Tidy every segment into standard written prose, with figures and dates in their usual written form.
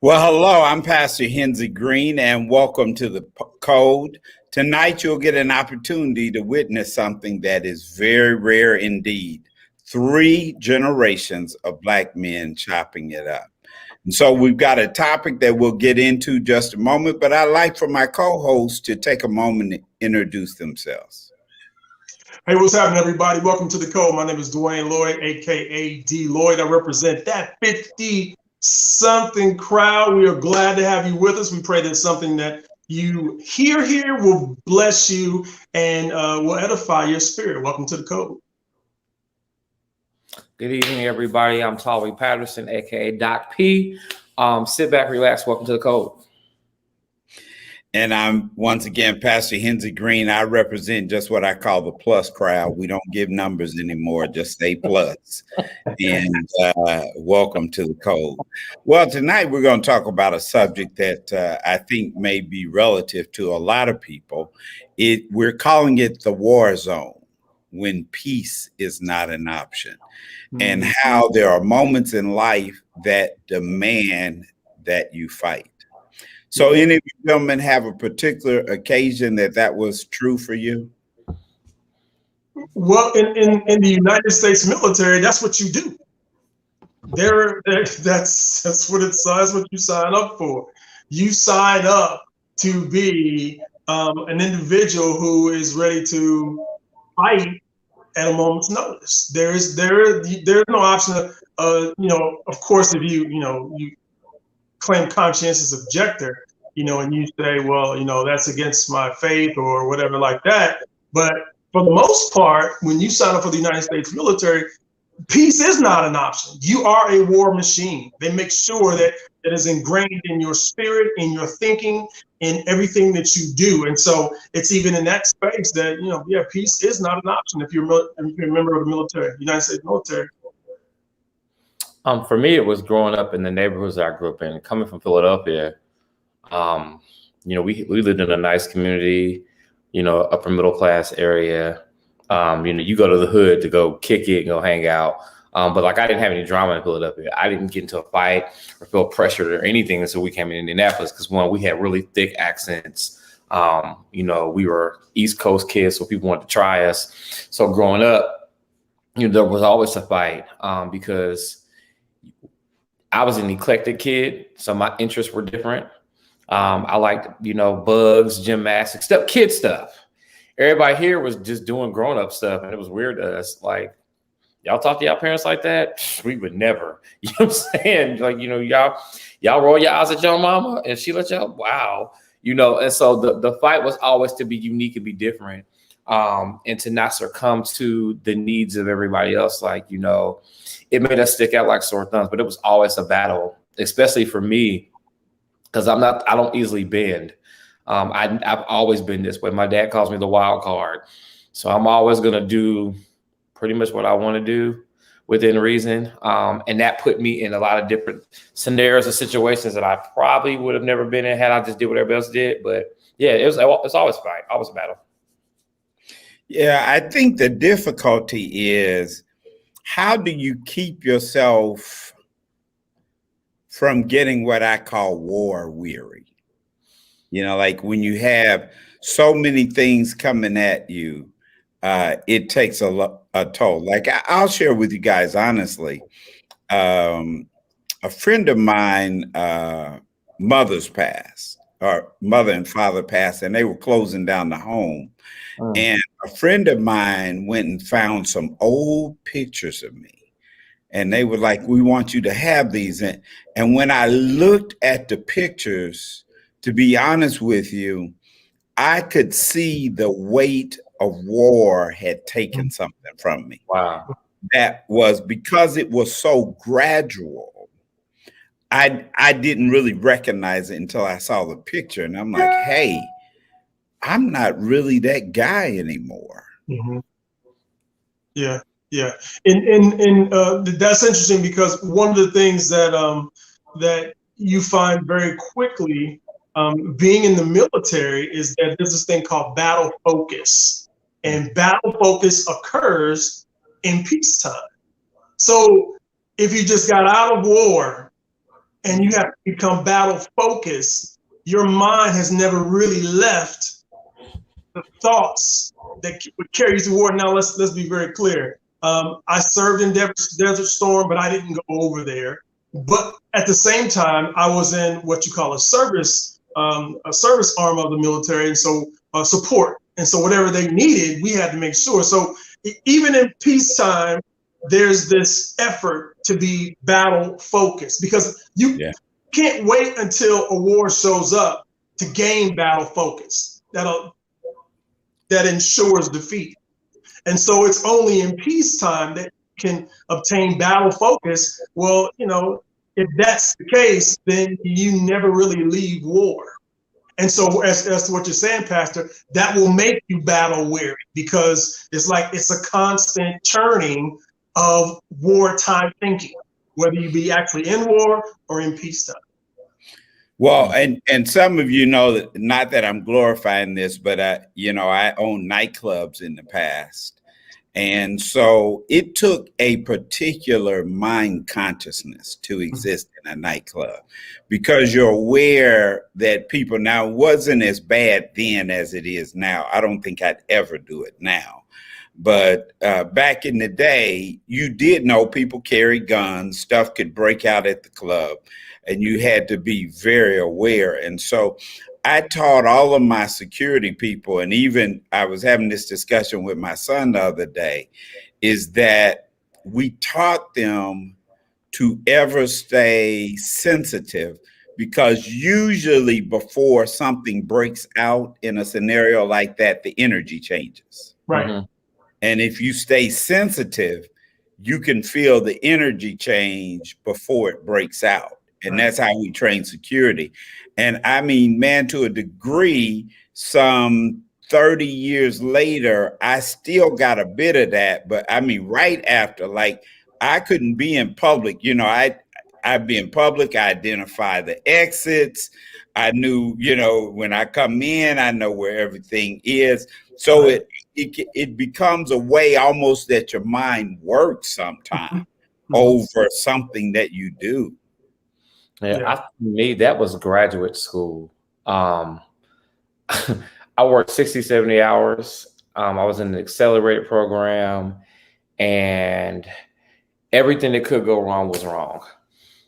Well, hello, I'm Pastor Henry Green, and welcome to the Code. Tonight, you'll get an opportunity to witness something that is very rare indeed. 3 generations of Black men chopping it up. And so we've got a topic that we'll get into just a moment, but I'd like for my co-hosts to take a moment to introduce themselves. Hey, what's happening, everybody? Welcome to the Code. My name is Dwayne Lloyd, aka D Lloyd. I represent that 50-something crowd. We are glad to have you with us. We pray that something that you hear here will bless you and will edify your spirit. Welcome to the Code. Good evening, everybody. I'm Tolly Patterson, aka Doc P. Sit back, relax. Welcome to the Code. And I'm once again Pastor Henry Green. I represent just what I call the plus crowd. We don't give numbers anymore, just say plus. And welcome to the Code. Well, tonight we're going to talk about a subject that I think may be relative to a lot of people. We're calling it the war zone, when peace is not an option, and how there are moments in life that demand that you fight. So any of you gentlemen have a particular occasion that was true for you? Well, in the United States military, that's what you do. That's what that's what you sign up for. You sign up to be an individual who is ready to fight at a moment's notice. There's no option of of course, if you claim conscientious objector, and you say, well, that's against my faith or whatever like that. But for the most part, when you sign up for the United States military, peace is not an option. You are a war machine. They make sure that it is ingrained in your spirit, in your thinking, in everything that you do. And so it's even in that space that, peace is not an option if you're a member of the military, United States military. For me, it was growing up in the neighborhoods that I grew up in. Coming from Philadelphia, we lived in a nice community, upper middle class area. You go to the hood to go kick it and go hang out. But I didn't have any drama in Philadelphia. I didn't get into a fight or feel pressured or anything until we came in Indianapolis, because we had really thick accents. We were East Coast kids, so people wanted to try us. So growing up, there was always a fight because I was an eclectic kid, so my interests were different. I liked, bugs, gymnastics, kid stuff. Everybody here was just doing grown-up stuff, and it was weird to us. Y'all talk to y'all parents like that? We would never. You know what I'm saying? Y'all roll your eyes at your mama, and she let y'all, wow. And so the fight was always to be unique and be different, and to not succumb to the needs of everybody else. It made us stick out like sore thumbs, but it was always a battle, especially for me, because I don't easily bend. I've always been this way. My dad calls me the wild card. So I'm always going to do pretty much what I want to do within reason. And that put me in a lot of different scenarios and situations that I probably would have never been in had I just did what everybody else did. But yeah, it's always a fight, always a battle. Yeah, I think the difficulty is, how do you keep yourself from getting what I call war weary? When you have so many things coming at you, it takes a toll. I'll share with you guys honestly. A friend of mine, mother and father passed, and they were closing down the home. And a friend of mine went and found some old pictures of me. And they were like, we want you to have these. And when I looked at the pictures, to be honest with you, I could see the weight of war had taken something from me. Wow. That was because it was so gradual. I didn't really recognize it until I saw the picture. And I'm like, hey, I'm not really that guy anymore. Mm-hmm. Yeah. Yeah. And that's interesting, because one of the things that you find very quickly being in the military is that there's this thing called battle focus, and battle focus occurs in peacetime. So if you just got out of war and you have to become battle focused, your mind has never really left the thoughts that would carry you through war. Now let's be very clear. I served in Desert Storm, but I didn't go over there. But at the same time, I was in what you call a service arm of the military, and so support. And so whatever they needed, we had to make sure. So even in peacetime, there's this effort to be battle focused, because you can't wait until a war shows up to gain battle focus. That ensures defeat. And so it's only in peacetime that you can obtain battle focus. Well, you know, if that's the case, then you never really leave war. And so as to what you're saying, Pastor, that will make you battle weary, because it's like it's a constant churning of wartime thinking, whether you be actually in war or in peacetime. Well, and some of you know that, not that I'm glorifying this, but I owned nightclubs in the past. And so it took a particular mind consciousness to exist in a nightclub, because you're aware that people, now, wasn't as bad then as it is now. I don't think I'd ever do it now. But back in the day, you did know people carried guns, stuff could break out at the club, and you had to be very aware. And so I taught all of my security people, and even I was having this discussion with my son the other day, is that we taught them to ever stay sensitive, because usually before something breaks out in a scenario like that, the energy changes. Right. Mm-hmm. And if you stay sensitive, you can feel the energy change before it breaks out. And that's how we train security. And I mean, man, to a degree, some 30 years later, I still got a bit of that. But I mean, right after, like, I couldn't be in public. You know, I'd be in public, I identify the exits. I knew, you know, when I come in, I know where everything is. So it becomes a way almost that your mind works sometimes over something that you do. Yeah, for me, that was graduate school. I worked 60, 70 hours. I was in an accelerated program, and everything that could go wrong was wrong.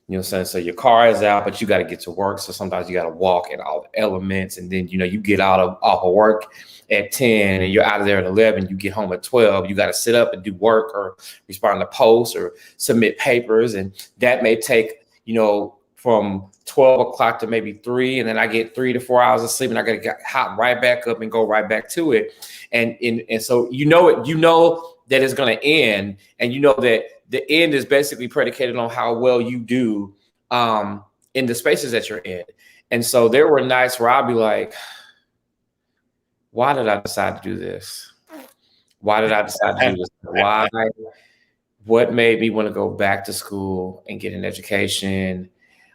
You know what I'm saying? So your car is out, but you got to get to work. So sometimes you got to walk in all the elements. And then, you know, you get off of work at 10 and you're out of there at 11, you get home at 12, you got to sit up and do work or respond to posts or submit papers. And that may take, you know, from 12 o'clock to maybe 3, and then I get 3 to 4 hours of sleep, and I got to hop right back up and go right back to it. And so you know that it's going to end, and you know that the end is basically predicated on how well you do in the spaces that you're in. And so there were nights where I'll be like, why did I decide to do this? Why did I decide to do this? Why? What made me want to go back to school and get an education?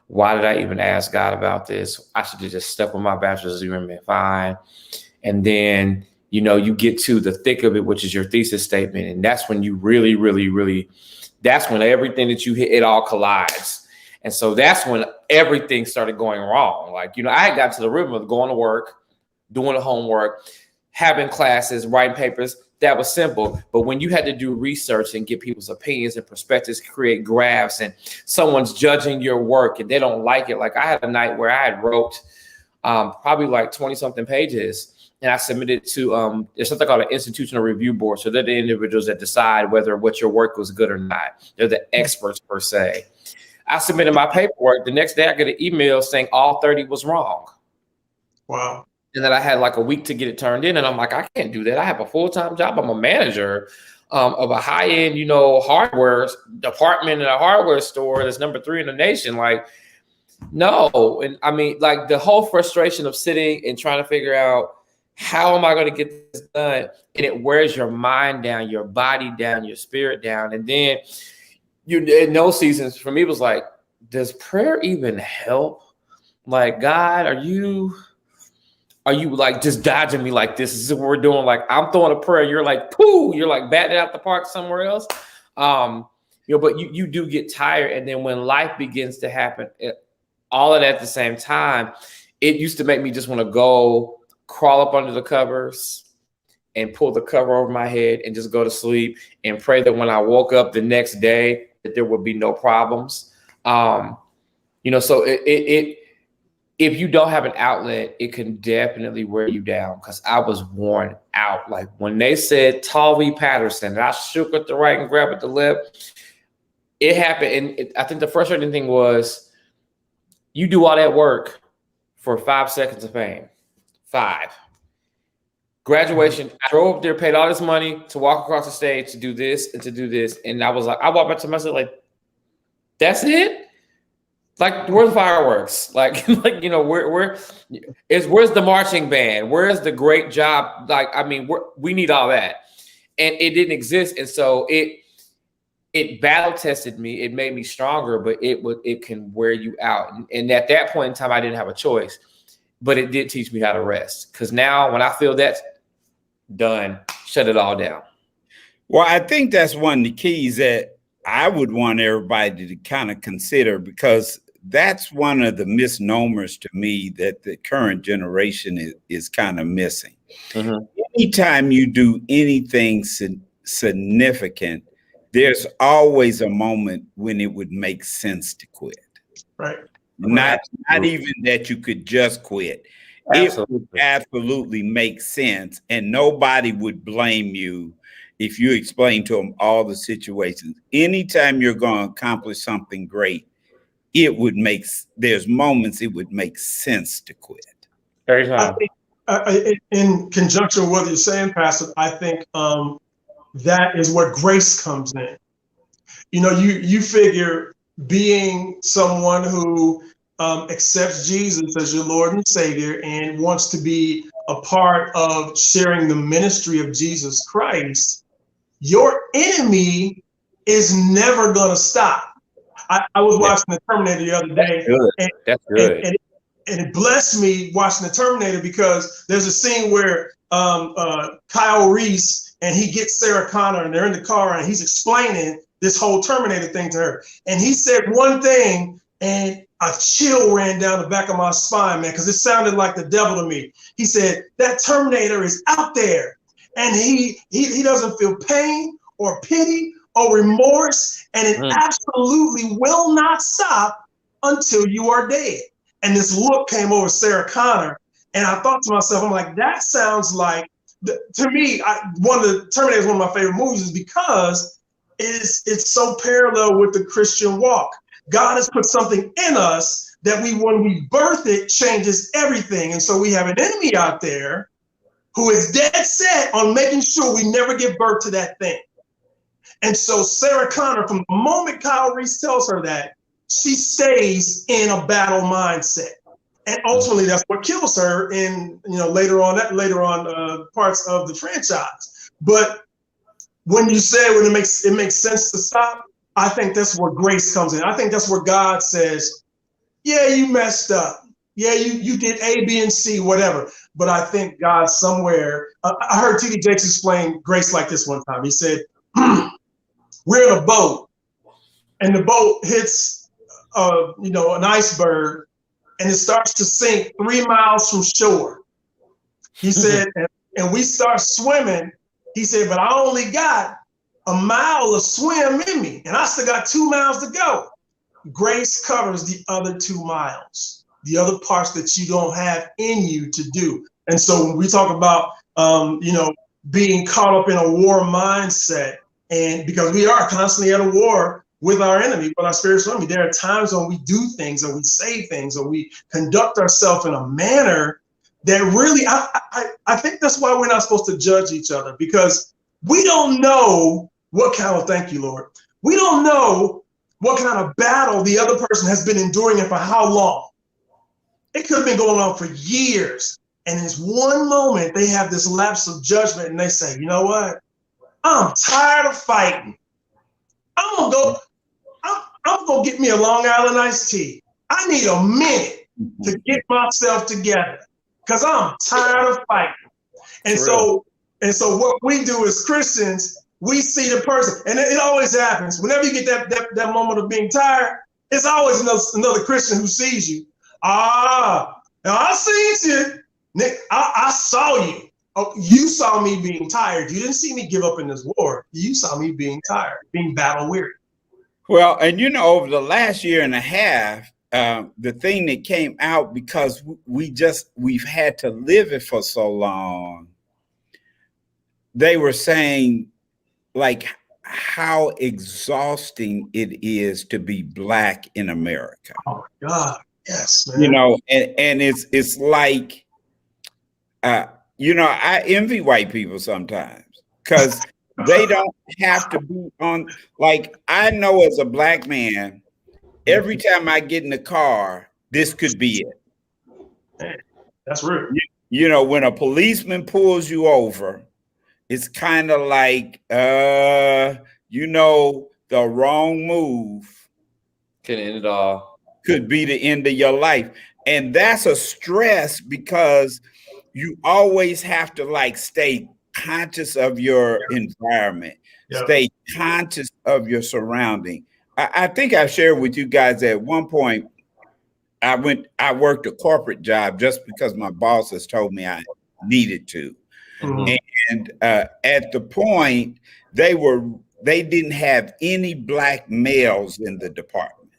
Why did I even ask God about this? I should have just stuck with my bachelor's degree and been fine. And then, you know, you get to the thick of it, which is your thesis statement. And that's when you really, really, really, that's when everything that you hit, it all collides. And so that's when everything started going wrong. Like, you know, I had got to the rhythm of going to work, doing the homework, having classes, writing papers. That was simple. But when you had to do research and get people's opinions and perspectives, create graphs, and someone's judging your work and they don't like it. Like I had a night where I had wrote probably like 20 something pages, and I submitted to there's something called an institutional review board. So they're the individuals that decide whether what your work was good or not. They're the experts per se. I submitted my paperwork. The next day I get an email saying all 30 was wrong. Wow. And then I had like a week to get it turned in. And I'm like, I can't do that. I have a full-time job. I'm a manager of a high-end, you know, hardware department in a hardware store that's number 3 in the nation. Like, no. And I mean, like the whole frustration of sitting and trying to figure out how am I going to get this done? And it wears your mind down, your body down, your spirit down. And then you in those seasons for me, it was like, does prayer even help? Like, God, are you like just dodging me like this? This is what we're doing. Like I'm throwing a prayer. You're like, pooh, you're like batting it out the park somewhere else. You know, but you do get tired. And then when life begins to happen, all of that at the same time, it used to make me just want to go crawl up under the covers and pull the cover over my head and just go to sleep and pray that when I woke up the next day that there would be no problems. So it if you don't have an outlet, it can definitely wear you down, because I was worn out. Like when they said Talvey Patterson, and I shook at the right and grabbed at the left, it happened. And I think the frustrating thing was you do all that work for 5 seconds of fame. 5. Graduation, I drove up there, paid all this money to walk across the stage to do this and to do this. And I was like, I walked back to myself like, that's it? Like, where's the fireworks? Like, where's the marching band? Where's the great job? Like, I mean, we need all that. And it didn't exist. And so it battle tested me. It made me stronger, but it can wear you out. And at that point in time, I didn't have a choice, but it did teach me how to rest. Because now when I feel that's done, shut it all down. Well, I think that's one of the keys that I would want everybody to kind of consider, because that's one of the misnomers to me that the current generation is kind of missing. Mm-hmm. Anytime you do anything significant, there's always a moment when it would make sense to quit. Right. Not even that you could just quit. Absolutely. It would absolutely make sense, and nobody would blame you if you explain to them all the situations. Anytime you're going to accomplish something great, there's moments it would make sense to quit. Every time. In conjunction with what you're saying, Pastor, I think that is where grace comes in. You figure being someone who accepts Jesus as your Lord and Savior and wants to be a part of sharing the ministry of Jesus Christ, your enemy is never going to stop. I was watching the Terminator the other day. That's good. And it blessed me watching the Terminator, because there's a scene where Kyle Reese and he gets Sarah Connor and they're in the car and he's explaining this whole Terminator thing to her. And he said one thing and a chill ran down the back of my spine, man, because it sounded like the devil to me. He said, that Terminator is out there and he doesn't feel pain or pity or remorse, and it absolutely will not stop until you are dead. And this look came over Sarah Connor, and I thought to myself, I'm like, that sounds like, to me, Terminator is one of my favorite movies, is because it's so parallel with the Christian walk. God has put something in us that when we birth it, changes everything. And so we have an enemy out there who is dead set on making sure we never give birth to that thing. And so Sarah Connor, from the moment Kyle Reese tells her that, she stays in a battle mindset. And ultimately that's what kills her in, later on parts of the franchise. But when you say it makes sense to stop, I think that's where grace comes in. I think that's where God says, yeah, you messed up. Yeah, you did A, B, and C, whatever. But I think God somewhere, I heard T.D. Jakes explain grace like this one time. He said, we're in a boat and the boat hits, an iceberg and it starts to sink 3 miles from shore. He said, and we start swimming. He said, but I only got a mile of swim in me and I still got 2 miles to go. Grace covers the other 2 miles, the other parts that you don't have in you to do. And so when we talk about, being caught up in a war mindset, and because we are constantly at a war with our enemy, with our spiritual enemy, there are times when we do things or we say things or we conduct ourselves in a manner that really, I think that's why we're not supposed to judge each other, because we don't know thank you, Lord. We don't know what kind of battle the other person has been enduring and for how long. It could have been going on for years. And in this one moment, they have this lapse of judgment and they say, you know what? I'm tired of fighting. I'm gonna get me a Long Island iced tea. I need a minute to get myself together because I'm tired of fighting. And so what we do as Christians, we see the person, and it always happens. Whenever you get that moment of being tired, It's always another Christian who sees you. Ah, now I seen you. Nick, I saw you. Oh, you saw me being tired. You didn't see me give up in this war. You saw me being tired, being battle weary. Well, and over the last year and a half, the thing that came out, because we've had to live it for so long, they were saying like how exhausting it is to be Black in America. Oh my God, yes, man. And it's like, I envy white people sometimes because they don't have to be on. Like, I know as a Black man, every time I get in the car, this could be it. Man, that's rude. When a policeman pulls you over, it's kind of like, the wrong move Can end it all. Could be the end of your life. And that's a stress because you always have to like stay conscious of your environment, stay conscious of your surrounding. I think I shared with you guys at one point, I worked a corporate job just because my bosses told me I needed to. Mm-hmm. And at the point, they didn't have any Black males in the department.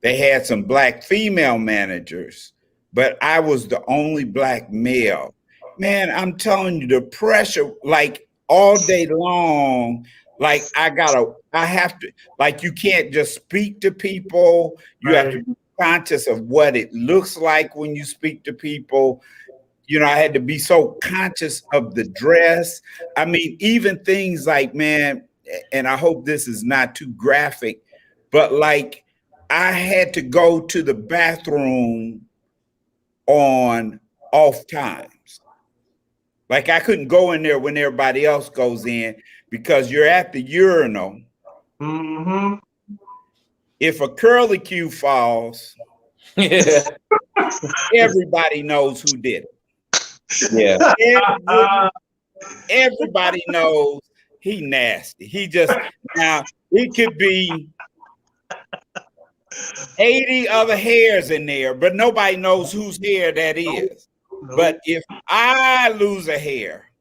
They had some Black female managers, but I was the only Black male. Man, I'm telling you, the pressure, like all day long, like I have to, like, you can't just speak to people. You have to be conscious of what it looks like when you speak to people. I had to be so conscious of the dress. I mean, even things like, man, and I hope this is not too graphic, but like I had to go to the bathroom on off times. Like I couldn't go in there when everybody else goes in because you're at the urinal. Mm-hmm. If a curly Q falls, everybody knows who did it. Yeah. Everybody knows he nasty. Now he could be 80 other hairs in there, but nobody knows whose hair that is. Nope. But if I lose a hair,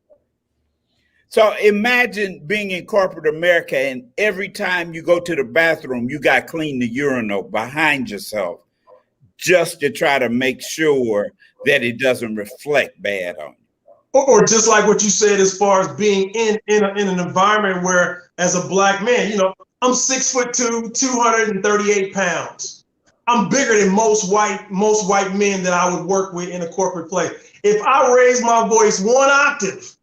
so imagine being in corporate America and every time you go to the bathroom, you got to clean the urinal behind yourself just to try to make sure that it doesn't reflect bad on you. Or just like what you said, as far as being in an environment where, as a Black man, I'm 6'2", 238 pounds. I'm bigger than most white men that I would work with in a corporate place. If I raise my voice one octave,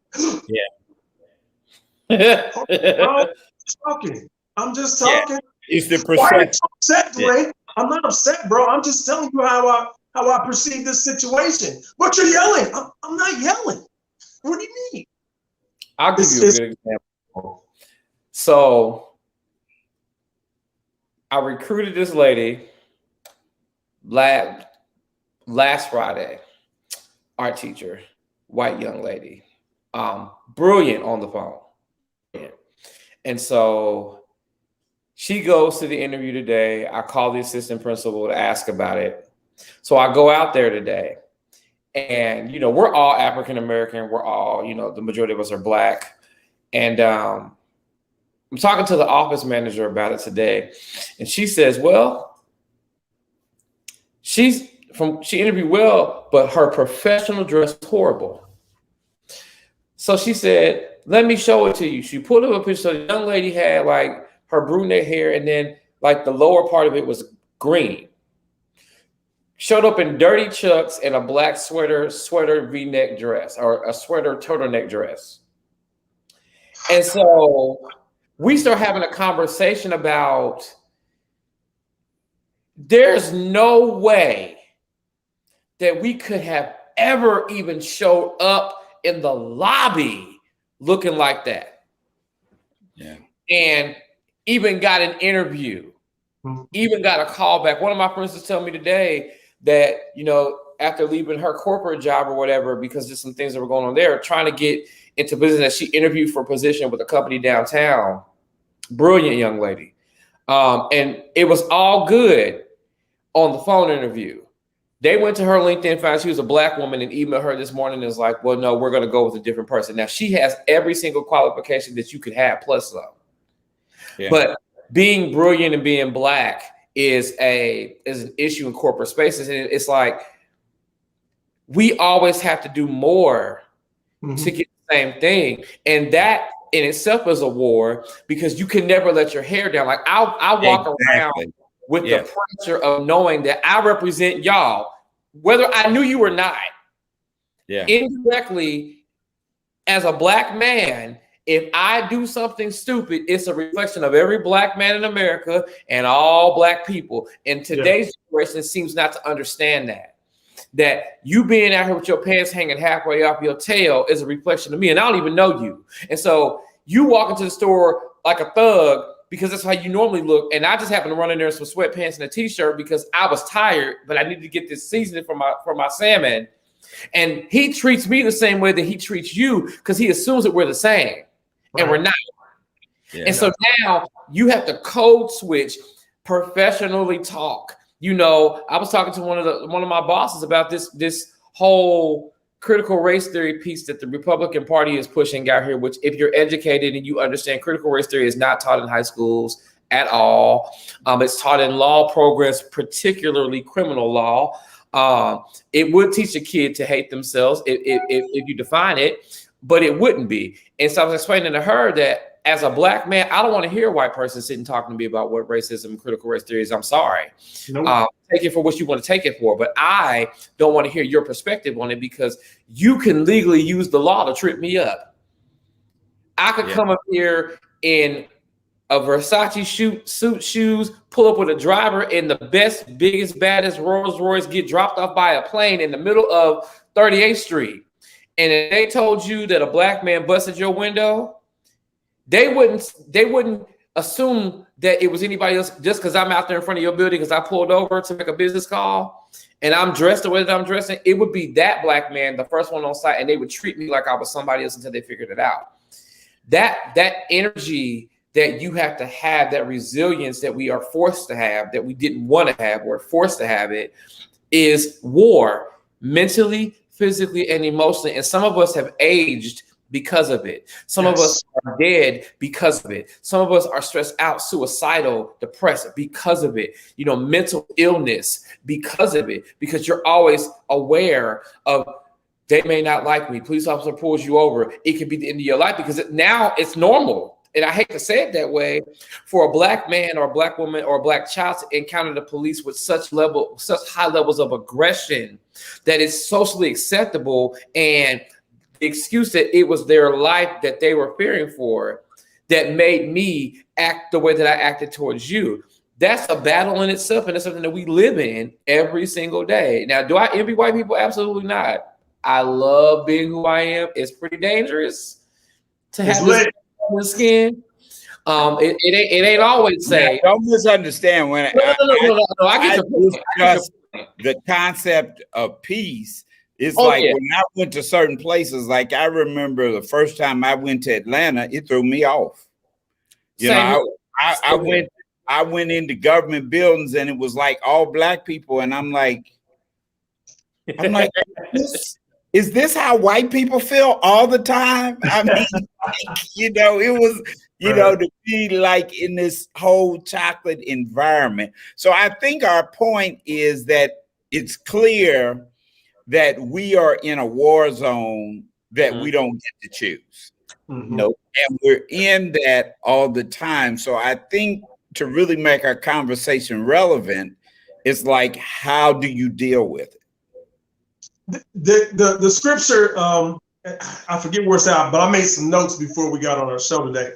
I'm just talking. It's the perception. Why are you upset, Dwayne? I'm not upset, bro. I'm just telling you how I perceive this situation. But you're yelling. I'm not yelling. What do you mean? I'll give you a good example. So I recruited this lady last Friday, art teacher, white young lady, brilliant on the phone. And so she goes to the interview today. I call the assistant principal to ask about it. So I go out there today. And, we're all African-American. We're all, the majority of us are Black. And I'm talking to the office manager about it today. And she says, well, she interviewed well, but her professional dress is horrible. So she said, let me show it to you. She pulled up a picture. So the young lady had like her brunette hair, and then like the lower part of it was green. Showed up in dirty chucks and a black sweater V-neck dress, or a sweater turtleneck dress. And so we start having a conversation about there's no way that we could have ever even showed up in the lobby looking like that. Yeah. And even got an interview, even got a call back. One of my friends was telling me today that, after leaving her corporate job or whatever, because there's some things that were going on there, trying to get into business, that she interviewed for a position with a company downtown. Brilliant young lady. And it was all good on the phone interview. They went to her LinkedIn, found she was a Black woman, and emailed her this morning and is like, well, no, we're going to go with a different person. Now, she has every single qualification that you could have plus some. Yeah. But being brilliant and being Black is an issue in corporate spaces. And it's like, we always have to do more to get the same thing. And that in itself is a war, because you can never let your hair down. Like I walk around with the pressure of knowing that I represent y'all, whether I knew you or not. Yeah. Indirectly, as a Black man, if I do something stupid, it's a reflection of every Black man in America and all Black people. And today's generation seems not to understand that you being out here with your pants hanging halfway off your tail is a reflection of me, and I don't even know you. And so you walk into the store like a thug because that's how you normally look. And I just happened to run in there in some sweatpants and a t-shirt because I was tired, but I needed to get this seasoning for my salmon. And he treats me the same way that he treats you because he assumes that we're the same, and we're not. Yeah. And so now you have to code switch, professionally talk. You know, I was talking to one of my bosses about this whole critical race theory piece that the Republican Party is pushing out here, which if you're educated and you understand, critical race theory is not taught in high schools at all. It's taught in law programs, particularly criminal law. It would teach a kid to hate themselves if you define it, but it wouldn't be. And so I was explaining to her that as a Black man, I don't want to hear a white person sitting talking to me about what racism and critical race theory is. I'm sorry. Nope. Take it for what you want to take it for. But I don't want to hear your perspective on it because you can legally use the law to trip me up. I could come up here in a Versace suit, shoes, pull up with a driver in the best, biggest, baddest Rolls Royce, get dropped off by a plane in the middle of 38th Street. And if they told you that a Black man busted your window, they wouldn't assume that it was anybody else just because I'm out there in front of your building because I pulled over to make a business call and I'm dressed the way that I'm dressing. It would be that Black man, the first one on site, and they would treat me like I was somebody else until they figured it out. That energy that you have to have, that resilience that we are forced to have, that we didn't want to have, we're forced to have it, is war, mentally, physically, and emotionally. And some of us have aged because of it. Some of us are dead because of it. Some of us are stressed out, suicidal, depressed because of it. You know, mental illness because of it, because you're always aware of they may not like me. Police officer pulls you over. It could be the end of your life because now it's normal. And I hate to say it that way, for a Black man or a Black woman or a Black child to encounter the police with such high levels of aggression that it's socially acceptable, and the excuse that it was their life that they were fearing for that made me act the way that I acted towards you. That's a battle in itself, and it's something that we live in every single day. Now, do I envy white people? Absolutely not. I love being who I am. It's pretty dangerous to have this skin. It ain't always safe. Don't misunderstand when I get the concept of peace. It's when I went to certain places, like I remember the first time I went to Atlanta, it threw me off. You know, I went into government buildings and it was like all Black people, and I'm like, is this how white people feel all the time? I mean, you know, it was, you know, to be like in this whole chocolate environment. So I think our point is that it's clear that we are in a war zone that we don't get to choose. Nope. And we're in that all the time. So I think to really make our conversation relevant, it's like, how do you deal with it? The scripture, I forget where it's at, but I made some notes before we got on our show today.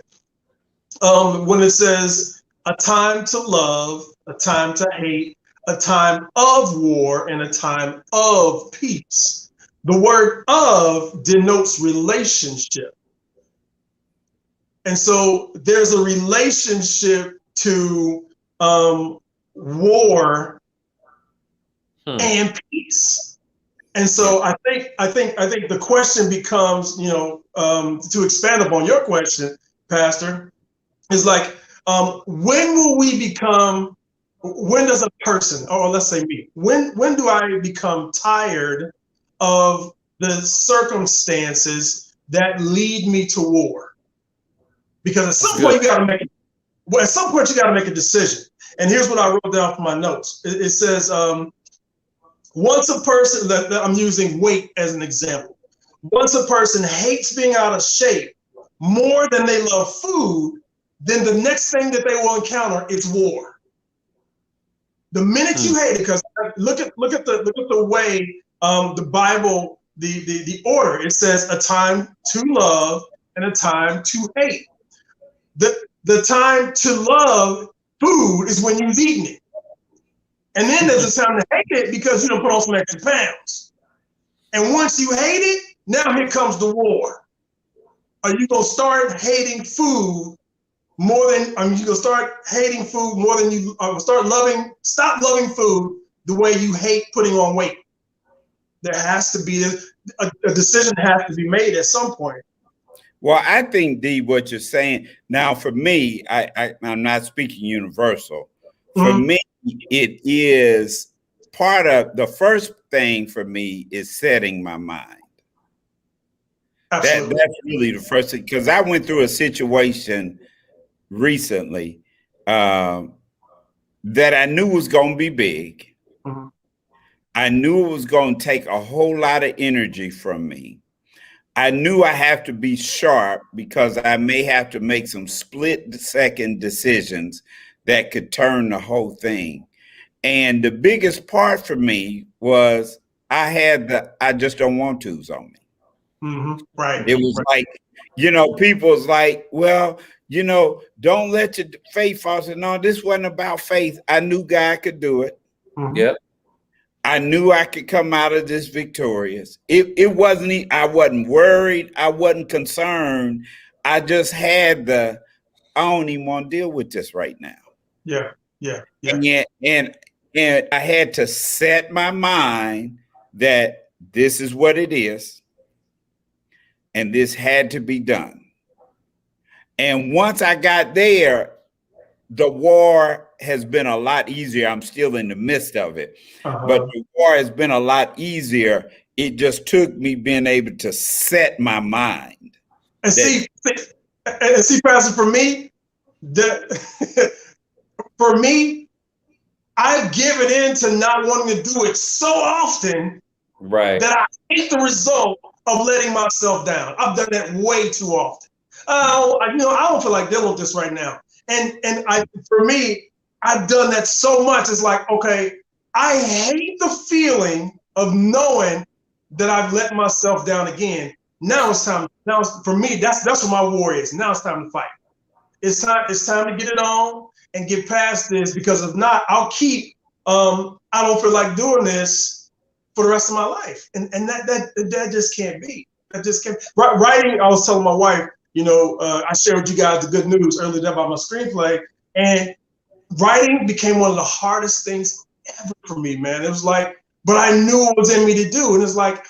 When it says a time to love, a time to hate, a time of war, and a time of peace. The word of denotes relationship. And so there's a relationship to war and peace. And so I think the question becomes, you know, to expand upon your question, Pastor, is like, When will we become? When does a person, or let's say me, when do I become tired of the circumstances that lead me to war? Because at some point you got to make it. Well, at some point you got to make a decision. And here's what I wrote down for my notes. It says, once a person, that I'm using weight as an example. Once a person hates being out of shape more than they love food, then the next thing that they will encounter is war. The minute you hate it, because look at the way the Bible, the order, it says a time to love and a time to hate. The time to love food is when you've eaten it. And then there's a time to hate it because you don't put on some extra pounds. And once you hate it, now here comes the war. Are you gonna start hating food more than, you're gonna start hating food more than you stop loving food the way you hate putting on weight? There has to be a decision has to be made at some point. Well, I think, D, what you're saying now, for me, I'm not speaking universal. For me, it is part of the first thing for me is setting my mind. That's really the first thing, because I went through a situation recently that I knew was going to be big. I knew it was going to take a whole lot of energy from me. I knew I have to be sharp because I may have to make some split-second decisions that could turn the whole thing. And the biggest part for me was I had the I just don't want to's on me. Right. It was like, people's like, well, don't let your faith fall. I said, no, this wasn't about faith. I knew God could do it. Yep. I knew I could come out of this victorious. It wasn't, I wasn't worried. I wasn't concerned. I just had I don't even want to deal with this right now. Yeah. And I had to set my mind that this is what it is. And this had to be done. And once I got there, the war has been a lot easier. I'm still in the midst of it, but the war has been a lot easier. It just took me being able to set my mind. And see, Pastor, for me, I've given in to not wanting to do it so often, right, that I hate the result of letting myself down. I've done that way too often. I don't feel like dealing with this right now. And for me, I've done that so much. It's like, okay, I hate the feeling of knowing that I've let myself down again. Now it's time. For me, that's what my war is. Now it's time to fight. It's time to get it on and get past this, because if not, I'll keep. I don't feel like doing this for the rest of my life, and that just can't be. That just can't. Writing. I was telling my wife. I shared with you guys the good news earlier about my screenplay, and writing became one of the hardest things ever for me, man. It was like, but I knew it was in me to do. And it's like,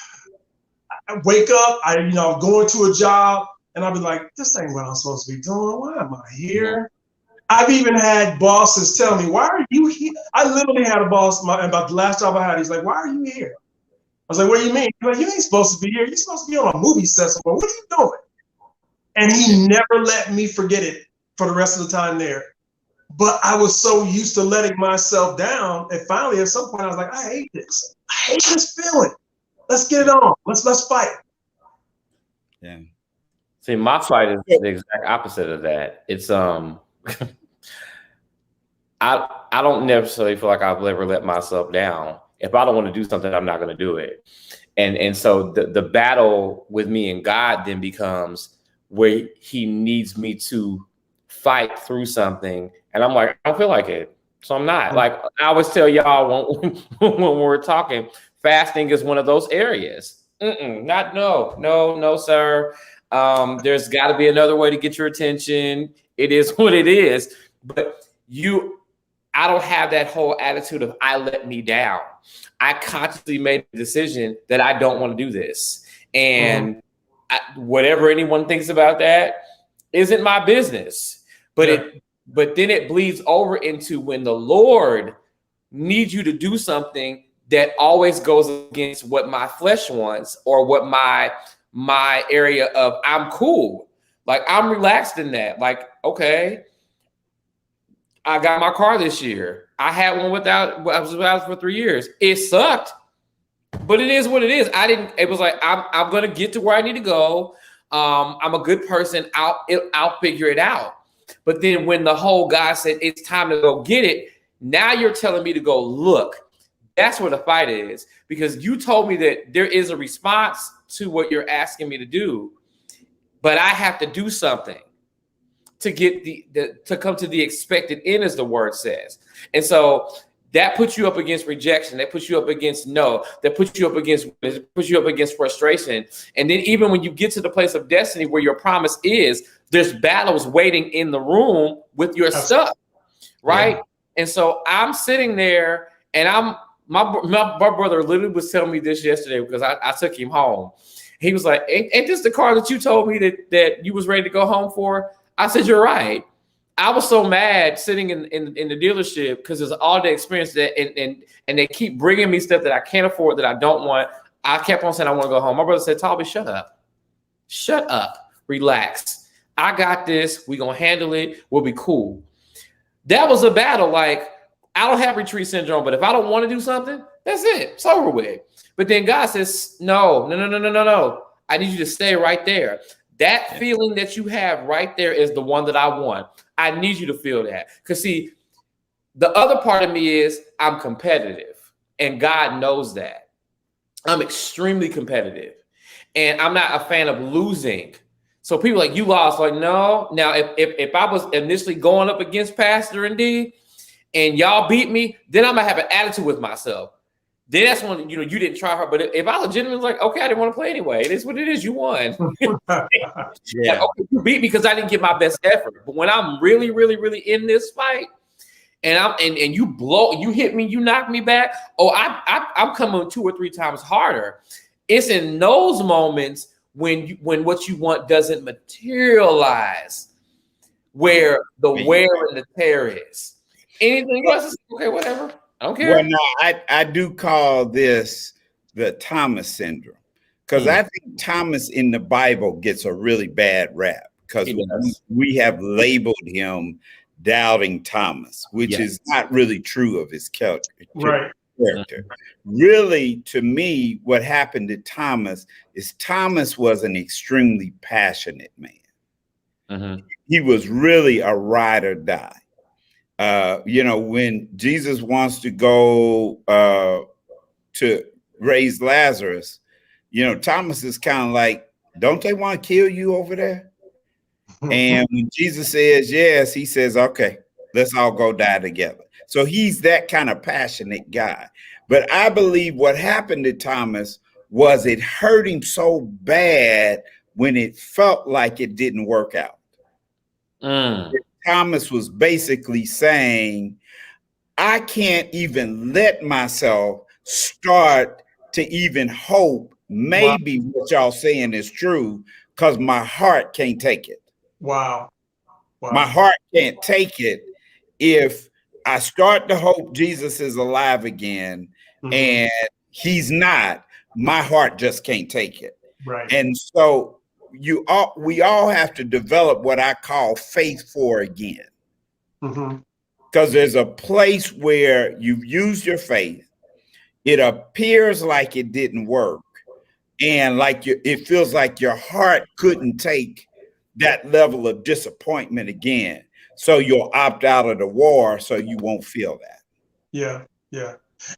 I wake up, I'm going to a job, and I'll be like, this ain't what I'm supposed to be doing. Why am I here? I've even had bosses tell me, why are you here? I literally had a boss about the last job I had. He's like, why are you here? I was like, what do you mean? He's like, you ain't supposed to be here. You're supposed to be on a movie set somewhere. What are you doing? And he never let me forget it for the rest of the time there. But I was so used to letting myself down. And finally, at some point, I was like, I hate this. I hate this feeling. Let's get it on. Let's fight. Yeah. See, my fight is the exact opposite of that. It's I don't necessarily feel like I've ever let myself down. If I don't want to do something, I'm not going to do it. And so the battle with me and God then becomes where he needs me to fight through something. And I'm like, I don't feel like it. So I'm not. Like I always tell y'all when we're talking, fasting is one of those areas. No, sir. There's got to be another way to get your attention. It is what it is. But I don't have that whole attitude of I let me down. I consciously made the decision that I don't want to do this. And whatever anyone thinks about that isn't my business. But But then it bleeds over into when the Lord needs you to do something that always goes against what my flesh wants or what my area of I'm cool. Like I'm relaxed in that. Like, okay, I got my car this year. I had one I was without for 3 years. It sucked, but it is what it is. It was like, I'm going to get to where I need to go. I'm a good person. I'll figure it out. But then when the whole God said, it's time to go get it. Now you're telling me to go look. That's where the fight is, because you told me that there is a response to what you're asking me to do, but I have to do something to get to come to the expected end, as the word says. And so that puts you up against rejection. That puts you up against no. That puts you up against frustration. And then even when you get to the place of destiny where your promise is, there's battles waiting in the room with your stuff, right? Yeah. And so I'm sitting there, and my brother literally was telling me this yesterday because I took him home. He was like, ain't this the car that you told me that you was ready to go home for? I said, you're right. I was so mad sitting in the dealership because it's all the experience that and they keep bringing me stuff that I can't afford, that I don't want. I kept on saying I want to go home. My brother said, Talby, shut up, relax. I got this. We're going to handle it. We'll be cool. That was a battle. Like, I don't have retreat syndrome, but if I don't want to do something, that's it. It's over with. But then God says, no. I need you to stay right there. That feeling that you have right there is the one that I want. I need you to feel that. Because see, the other part of me is I'm competitive, and God knows that. I'm extremely competitive, and I'm not a fan of losing. So people like, you lost. Like, no. Now, if I was initially going up against Pastor and D, and y'all beat me, then I'm gonna have an attitude with myself. Then that's when you didn't try hard. But if I legitimately was like, okay, I didn't want to play anyway. It is what it is. You won. Yeah. Okay, you beat me because I didn't give my best effort. But when I'm really, really, really in this fight, and you hit me, you knock me back. Oh, I'm coming 2 or 3 times harder. It's in those moments when what you want doesn't materialize, where the wear and the tear is. Anything else is okay, whatever. I don't care. Well, no, I do call this the Thomas syndrome, because I think Thomas in the Bible gets a really bad rap because we have labeled him doubting Thomas, which is not really true of his character. Right. Really, to me, what happened to Thomas is Thomas was an extremely passionate man. Mm-hmm. He was really a ride or die. When Jesus wants to go to raise Lazarus, Thomas is kind of like, don't they want to kill you over there? And when Jesus says yes, he says, okay, let's all go die together. So he's that kind of passionate guy. But I believe what happened to Thomas was it hurt him so bad when it felt like it didn't work out. Thomas was basically saying, I can't even let myself start to even hope maybe what y'all saying is true, because my heart can't take it. Wow. My heart can't take it if I start to hope Jesus is alive again and he's not. My heart just can't take it. Right. And so we all have to develop what I call faith for again. Because there's a place where you've used your faith. It appears like it didn't work. And it feels like your heart couldn't take that level of disappointment again. So you'll opt out of the war so you won't feel that. Yeah.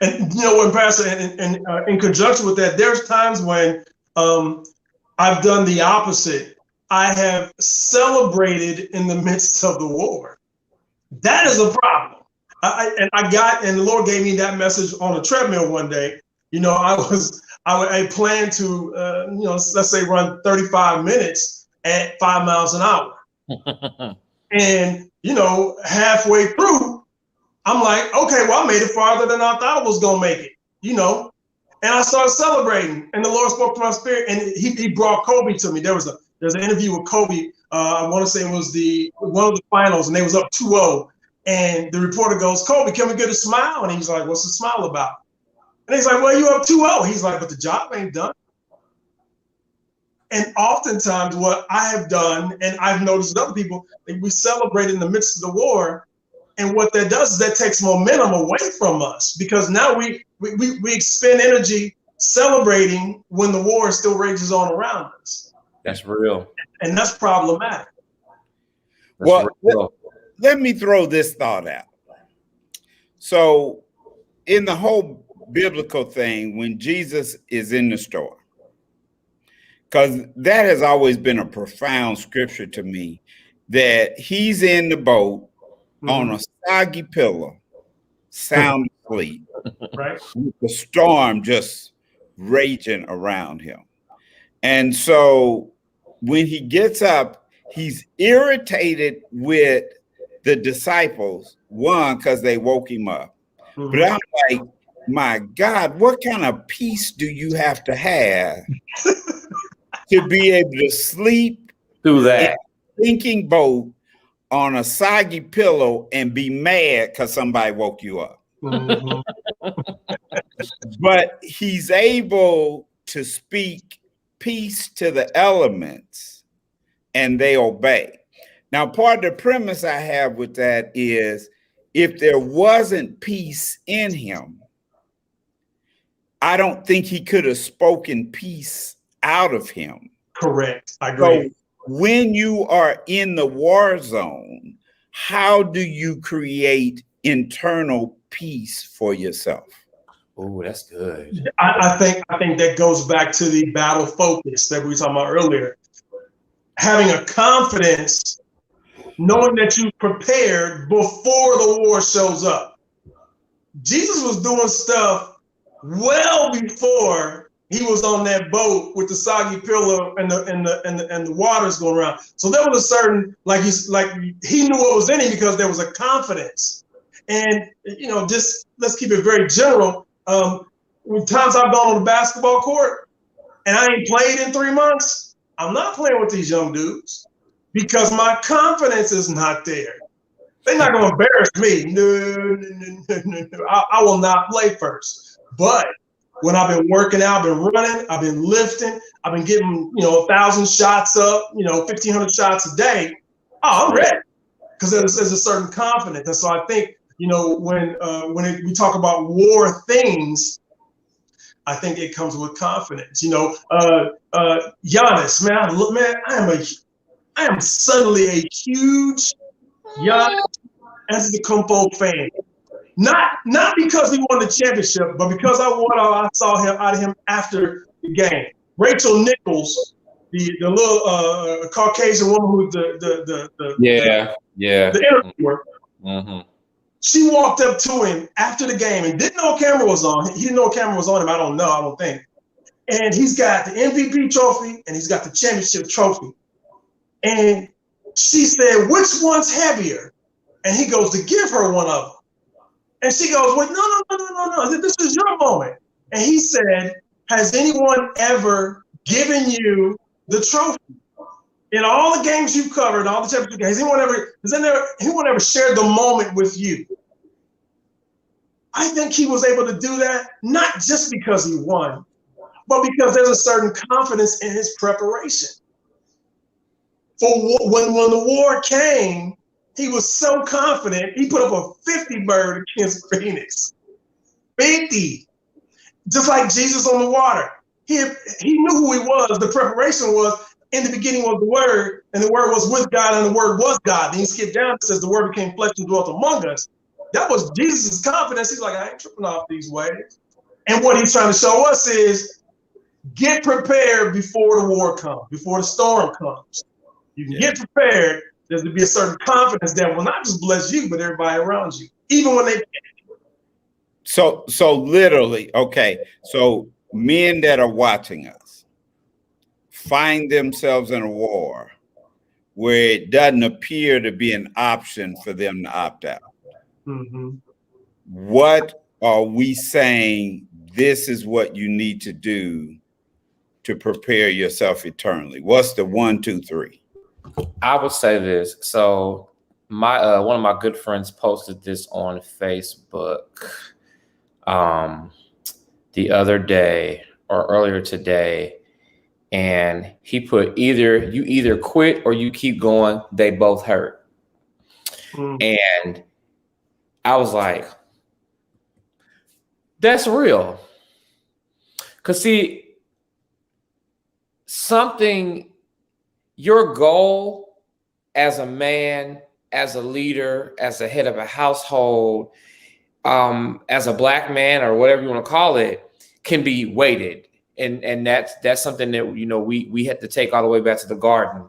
And when Pastor, and in conjunction with that, there's times when I've done the opposite. I have celebrated in the midst of the war. That is a problem. And the Lord gave me that message on a treadmill one day. I planned to, let's say run 35 minutes at 5 miles an hour. And, halfway through, I'm like, okay, well, I made it farther than I thought I was going to make it, And I started celebrating, and the Lord spoke to my spirit, and he brought Kobe to me. There was There's an interview with Kobe. I want to say it was one of the finals, and they was up 2-0. And the reporter goes, "Kobe, can we get a smile?" And he's like, "What's the smile about?" And he's like, "Well, you up 2-0. He's like, "But the job ain't done." And oftentimes what I have done, and I've noticed with other people, we celebrate in the midst of the war. And what that does is that takes momentum away from us, because now we expend energy celebrating when the war still rages on around us. That's real. And that's problematic. Well, let me throw this thought out. So in the whole biblical thing, when Jesus is in the store, because that has always been a profound scripture to me, that he's in the boat on a soggy pillow, sound asleep, right? With the storm just raging around him. And so when he gets up, he's irritated with the disciples, one, because they woke him up. But I'm like, my God, what kind of peace do you have to be able to sleep through that sinking boat on a soggy pillow and be mad because somebody woke you up? But he's able to speak peace to the elements and they obey. Now, part of the premise I have with that is, if there wasn't peace in him, I don't think he could have spoken peace out of him. Correct. I agree. So when you are in the war zone, how do you create internal peace for yourself? Oh, that's good. I think that goes back to the battle focus that we were talking about earlier. Having a confidence, knowing that you prepared before the war shows up. Jesus was doing stuff well before he was on that boat with the soggy pillow and the water's going around. So there was a certain, he knew what was in him because there was a confidence. And just let's keep it very general. Times I've gone on the basketball court and I ain't played in 3 months, I'm not playing with these young dudes because my confidence is not there. They're not going to embarrass me. No. I will not play first. But when I've been working out, I've been running, I've been lifting, I've been getting 1,000 shots up, 1,500 shots a day. I'm ready because there's a certain confidence. And so I think when we talk about war things, I think it comes with confidence. Giannis, man, I am suddenly a huge Giannis Antetokounmpo fan. Not because he won the championship, but because I saw him out of him after the game. Rachel Nichols, the little Caucasian woman who's the interviewer. She walked up to him after the game and didn't know a camera was on. He didn't know a camera was on him. I don't think. And he's got the MVP trophy and he's got the championship trophy. And she said, "Which one's heavier?" And he goes to give her one of them. And she goes, "Well, no. This is your moment." And he said, "Has anyone ever given you the trophy? In all the games you've covered, all the championship games, has anyone ever shared the moment with you?" I think he was able to do that, not just because he won, but because there's a certain confidence in his preparation. For when the war came, he was so confident, he put up a 50 bird against Phoenix. 50. Just like Jesus on the water. He knew who he was. The preparation was, in the beginning was the Word, and the Word was with God, and the Word was God. Then he skipped down and says, the Word became flesh and dwelt among us. That was Jesus' confidence. He's like, I ain't tripping off these waves. And what he's trying to show us is, get prepared before the war comes, before the storm comes. You can get prepared. There's to be a certain confidence that will not just bless you, but everybody around you, even when they can't. So literally, okay. So men that are watching us find themselves in a war where it doesn't appear to be an option for them to opt out. What are we saying? This is what you need to do to prepare yourself eternally? What's the 1, 2, 3? I would say this. So my one of my good friends posted this on Facebook the other day or earlier today, and he put you either quit or you keep going. They both hurt. And I was like, that's real. Because see, your goal as a man, as a leader, as a head of a household, as a Black man or whatever you want to call it, can be weighted. And that's something that, we had to take all the way back to the garden.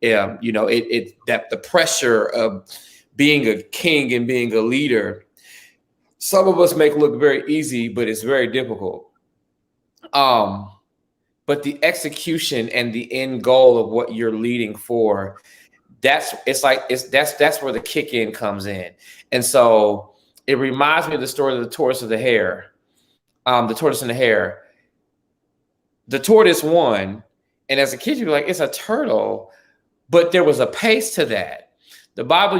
That the pressure of being a king and being a leader, some of us make look very easy, but it's very difficult. But the execution and the end goal of what you're leading for, that's where the kick in comes in. And so it reminds me of the story of the tortoise and the hare. The tortoise and the hare. The tortoise won, and as a kid, you're like, it's a turtle, but there was a pace to that. The Bible,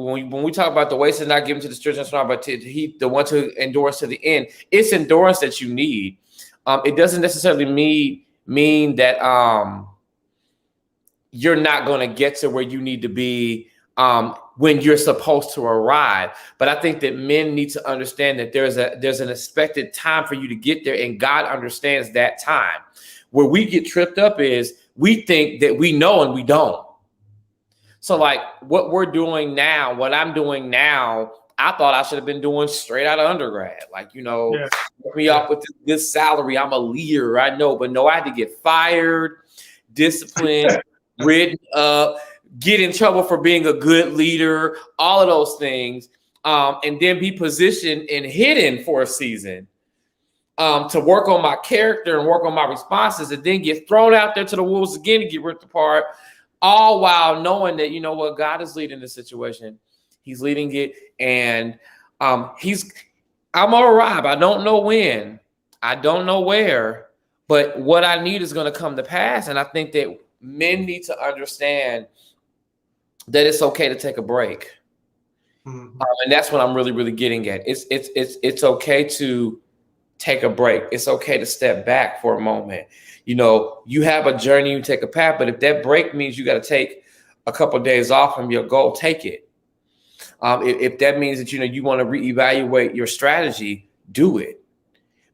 when we talk about the ways to not give to the stretch, that's not, but the one to endurance to the end. It's endurance that you need. It doesn't necessarily mean that you're not going to get to where you need to be when you're supposed to arrive. But I think that men need to understand that there's an expected time for you to get there, and God understands that time. Where we get tripped up is we think that we know and we don't. So like what we're doing now, what I'm doing now, I thought I should have been doing straight out of undergrad. Like, hook me up with this salary. I'm a leader. I know, but no, I had to get fired, disciplined, written up, get in trouble for being a good leader, all of those things, and then be positioned and hidden for a season to work on my character and work on my responses, and then get thrown out there to the wolves again to get ripped apart, all while knowing that, God is leading the situation. He's leading it, and I'm gonna arrive. I don't know when, I don't know where, but what I need is going to come to pass. And I think that men need to understand that it's okay to take a break. And that's what I'm really, really getting at. It's okay to take a break. It's okay to step back for a moment. You have a journey, you take a path, but if that break means you got to take a couple of days off from your goal, take it. If that means that, you want to reevaluate your strategy, do it.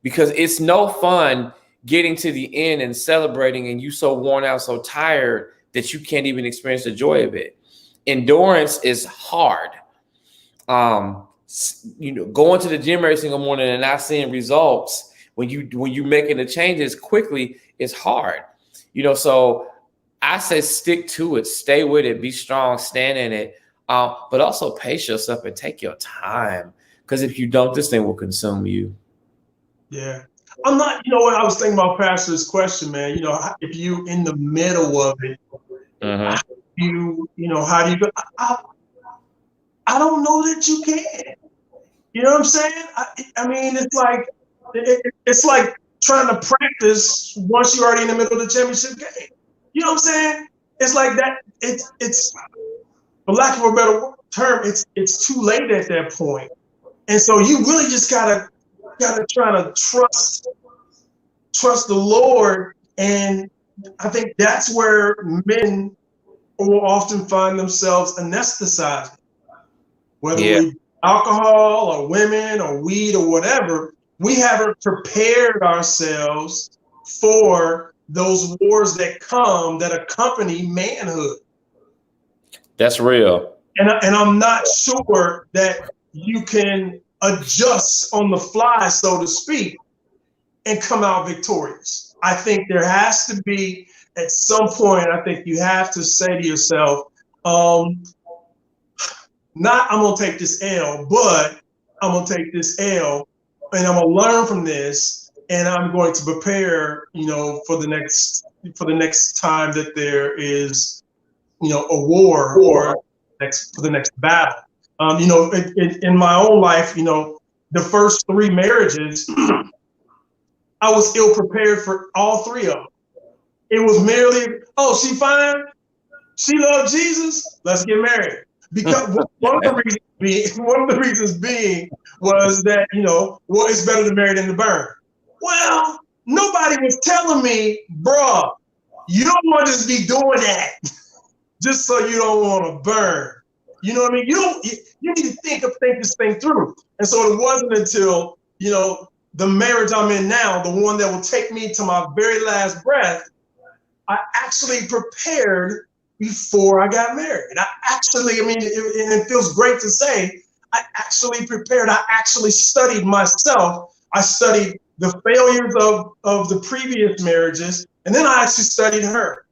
Because it's no fun getting to the end and celebrating and you so worn out, so tired that you can't even experience the joy of it. Endurance is hard. Going to the gym every single morning and not seeing results when you're making the changes quickly is hard. So I say stick to it, stay with it, be strong, stand in it, but also pace yourself and take your time. Because if you don't, this thing will consume you. Yeah. I'm not, what I was thinking about Pastor's question, man, if you in the middle of it, how do you go? I don't know that you can. You know what I'm saying? I mean, it's like trying to practice once you're already in the middle of the championship game. You know what I'm saying? It's like that. It's for lack of a better term, it's too late at that point. And so you really just gotta try to trust the Lord. And I think that's where men will often find themselves anesthetized, whether we alcohol or women or weed or whatever. We haven't prepared ourselves for those wars that accompany manhood. That's real. And I'm not sure that you can adjust on the fly, so to speak, and come out victorious. I think there has to be, at some point, I think you have to say to yourself, not I'm going to take this L, but I'm going to take this L and I'm going to learn from this, and I'm going to prepare, for the next time that there is, a war or for the next battle. In my own life, the first 3 marriages, I was ill prepared for all 3 of them. It was merely, oh, she fine, she loved Jesus, let's get married. Because one of the reasons being was that, well, it's better to marry than to burn. Well, nobody was telling me, bruh, you don't want to just be doing that just so you don't want to burn. You know what I mean? You need to think this thing through. And so it wasn't until, the marriage I'm in now, the one that will take me to my very last breath, I actually prepared before I got married. It feels great to say, I actually prepared. I actually studied myself. I studied the failures of the previous marriages, and then I actually studied her.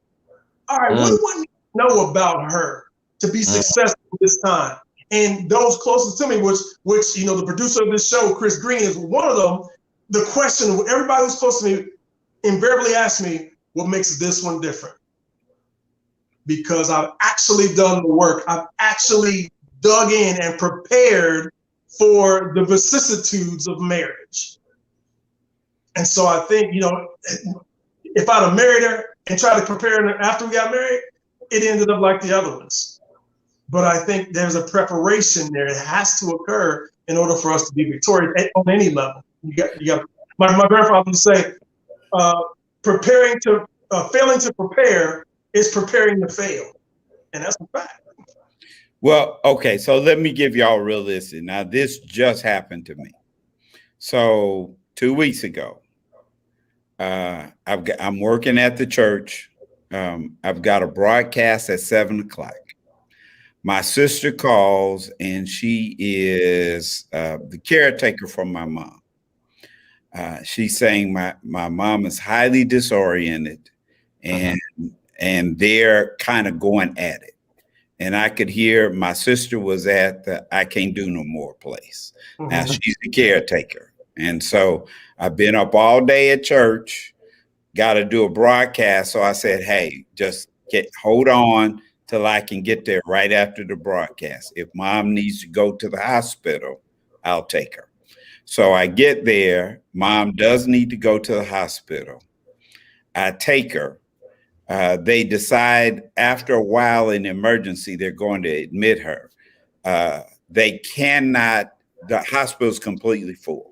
All right, what do I need to know about her to be successful this time? And those closest to me, which the producer of this show, Chris Green, is one of them. The question everybody who's close to me invariably asks me, what makes this one different? Because I've actually done the work. I've actually dug in and prepared for the vicissitudes of marriage. And so I think, if I'd have married her and tried to prepare her after we got married, it ended up like the other ones. But I think there's a preparation there. It has to occur in order for us to be victorious on any level. You got. My grandfather would say, failing to prepare is preparing to fail, and that's a fact. Well, okay, so let me give y'all realistic. Now, this just happened to me. So 2 weeks ago, I'm working at the church. I've got a broadcast at 7:00. My sister calls, and she is the caretaker for my mom. She's saying my mom is highly disoriented, and they're kind of going at it. And I could hear my sister was at the I can't do no more place. Now she's the caretaker. And so I've been up all day at church, got to do a broadcast. So I said, hey, just hold on till I can get there right after the broadcast. If mom needs to go to the hospital, I'll take her. So I get there. Mom does need to go to the hospital. I take her. They decide after a while in emergency, they're going to admit her. They cannot, the hospital's completely full.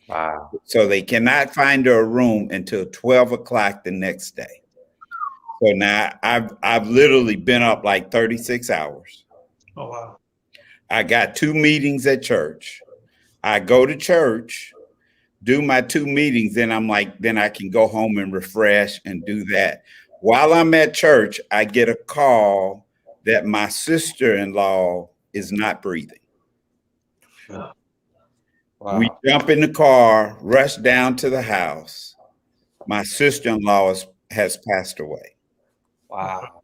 Wow. So they cannot find her a room until 12:00 the next day. So now I've literally been up like 36 hours. Oh, wow. I got 2 meetings at church. I go to church, do my 2 meetings, then I'm like, then I can go home and refresh and do that. While I'm at church, I get a call that my sister-in-law is not breathing. Wow. We jump in the car, rush down to the house. My sister-in-law has passed away. Wow.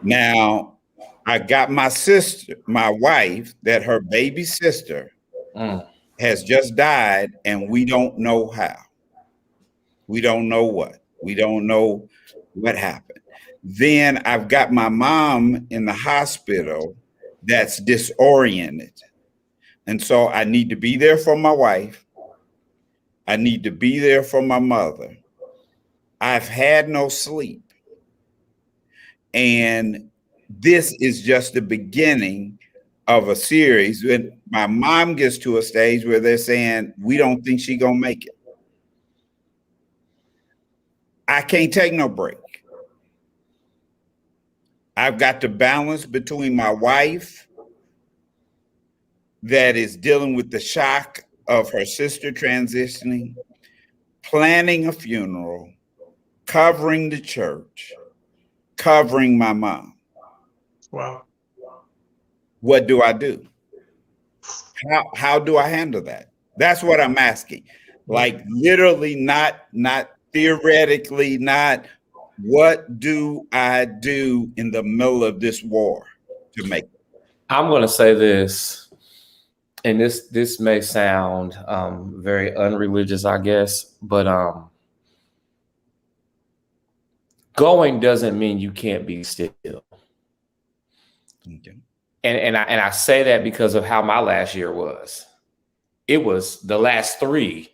Now, I got my sister, my wife, that her baby sister has just died, and we don't know how. We don't know what. We don't know what happened. Then I've got my mom in the hospital that's disoriented. And so I need to be there for my wife. I need to be there for my mother. I've had no sleep. And this is just the beginning of a series. When my mom gets to a stage where they're saying, we don't think she's going to make it. I can't take no break. I've got to balance between my wife that is dealing with the shock of her sister transitioning, planning a funeral, covering the church, covering my mom. Wow. What do I do? How do I handle that? That's what I'm asking. Like literally, not theoretically, not what do I do in the middle of this war to make it? I'm going to say this, and this may sound very unreligious, I guess, but going doesn't mean you can't be still. Okay. And I say that because of how my last year was. It was the last 3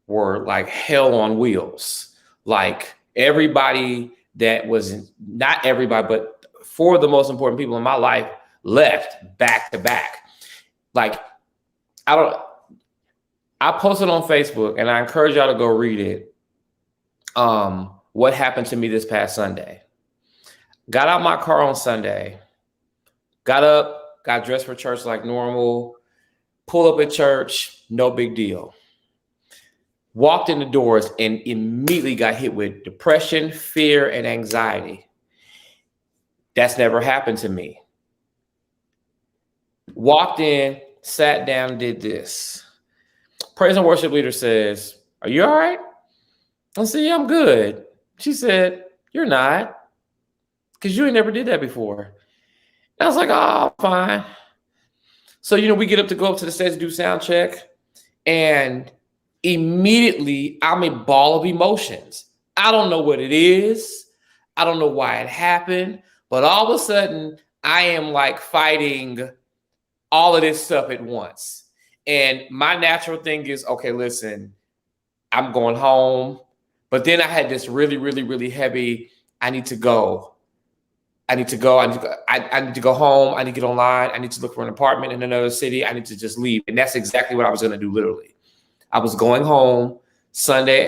were like hell on wheels. Like Everybody that was, not everybody, but four of the most important people in my life left back to back. Like, I posted on Facebook, and I encourage y'all to go read it. What happened to me this past Sunday? Got out my car on Sunday, got up, got dressed for church like normal, pull up at church, no big deal. Walked in the doors and immediately got hit with depression, fear, and anxiety. That's never happened to me. Walked in, sat down, did this. Praise and worship leader says, "Are you all right?" I said, "Yeah, I'm good." She said, "You're not, because you ain't never did that before." And I was like, "Oh, fine." So, we get up to go up to the stage to do sound check, and immediately I'm a ball of emotions. I don't know what it is. I don't know why it happened, but all of a sudden I am like fighting all of this stuff at once. And my natural thing is, okay, listen, I'm going home. But then I had this really, really, really heavy, I need to go. I need to go home. I need to get online. I need to look for an apartment in another city. I need to just leave. And that's exactly what I was going to do, literally. I was going home Sunday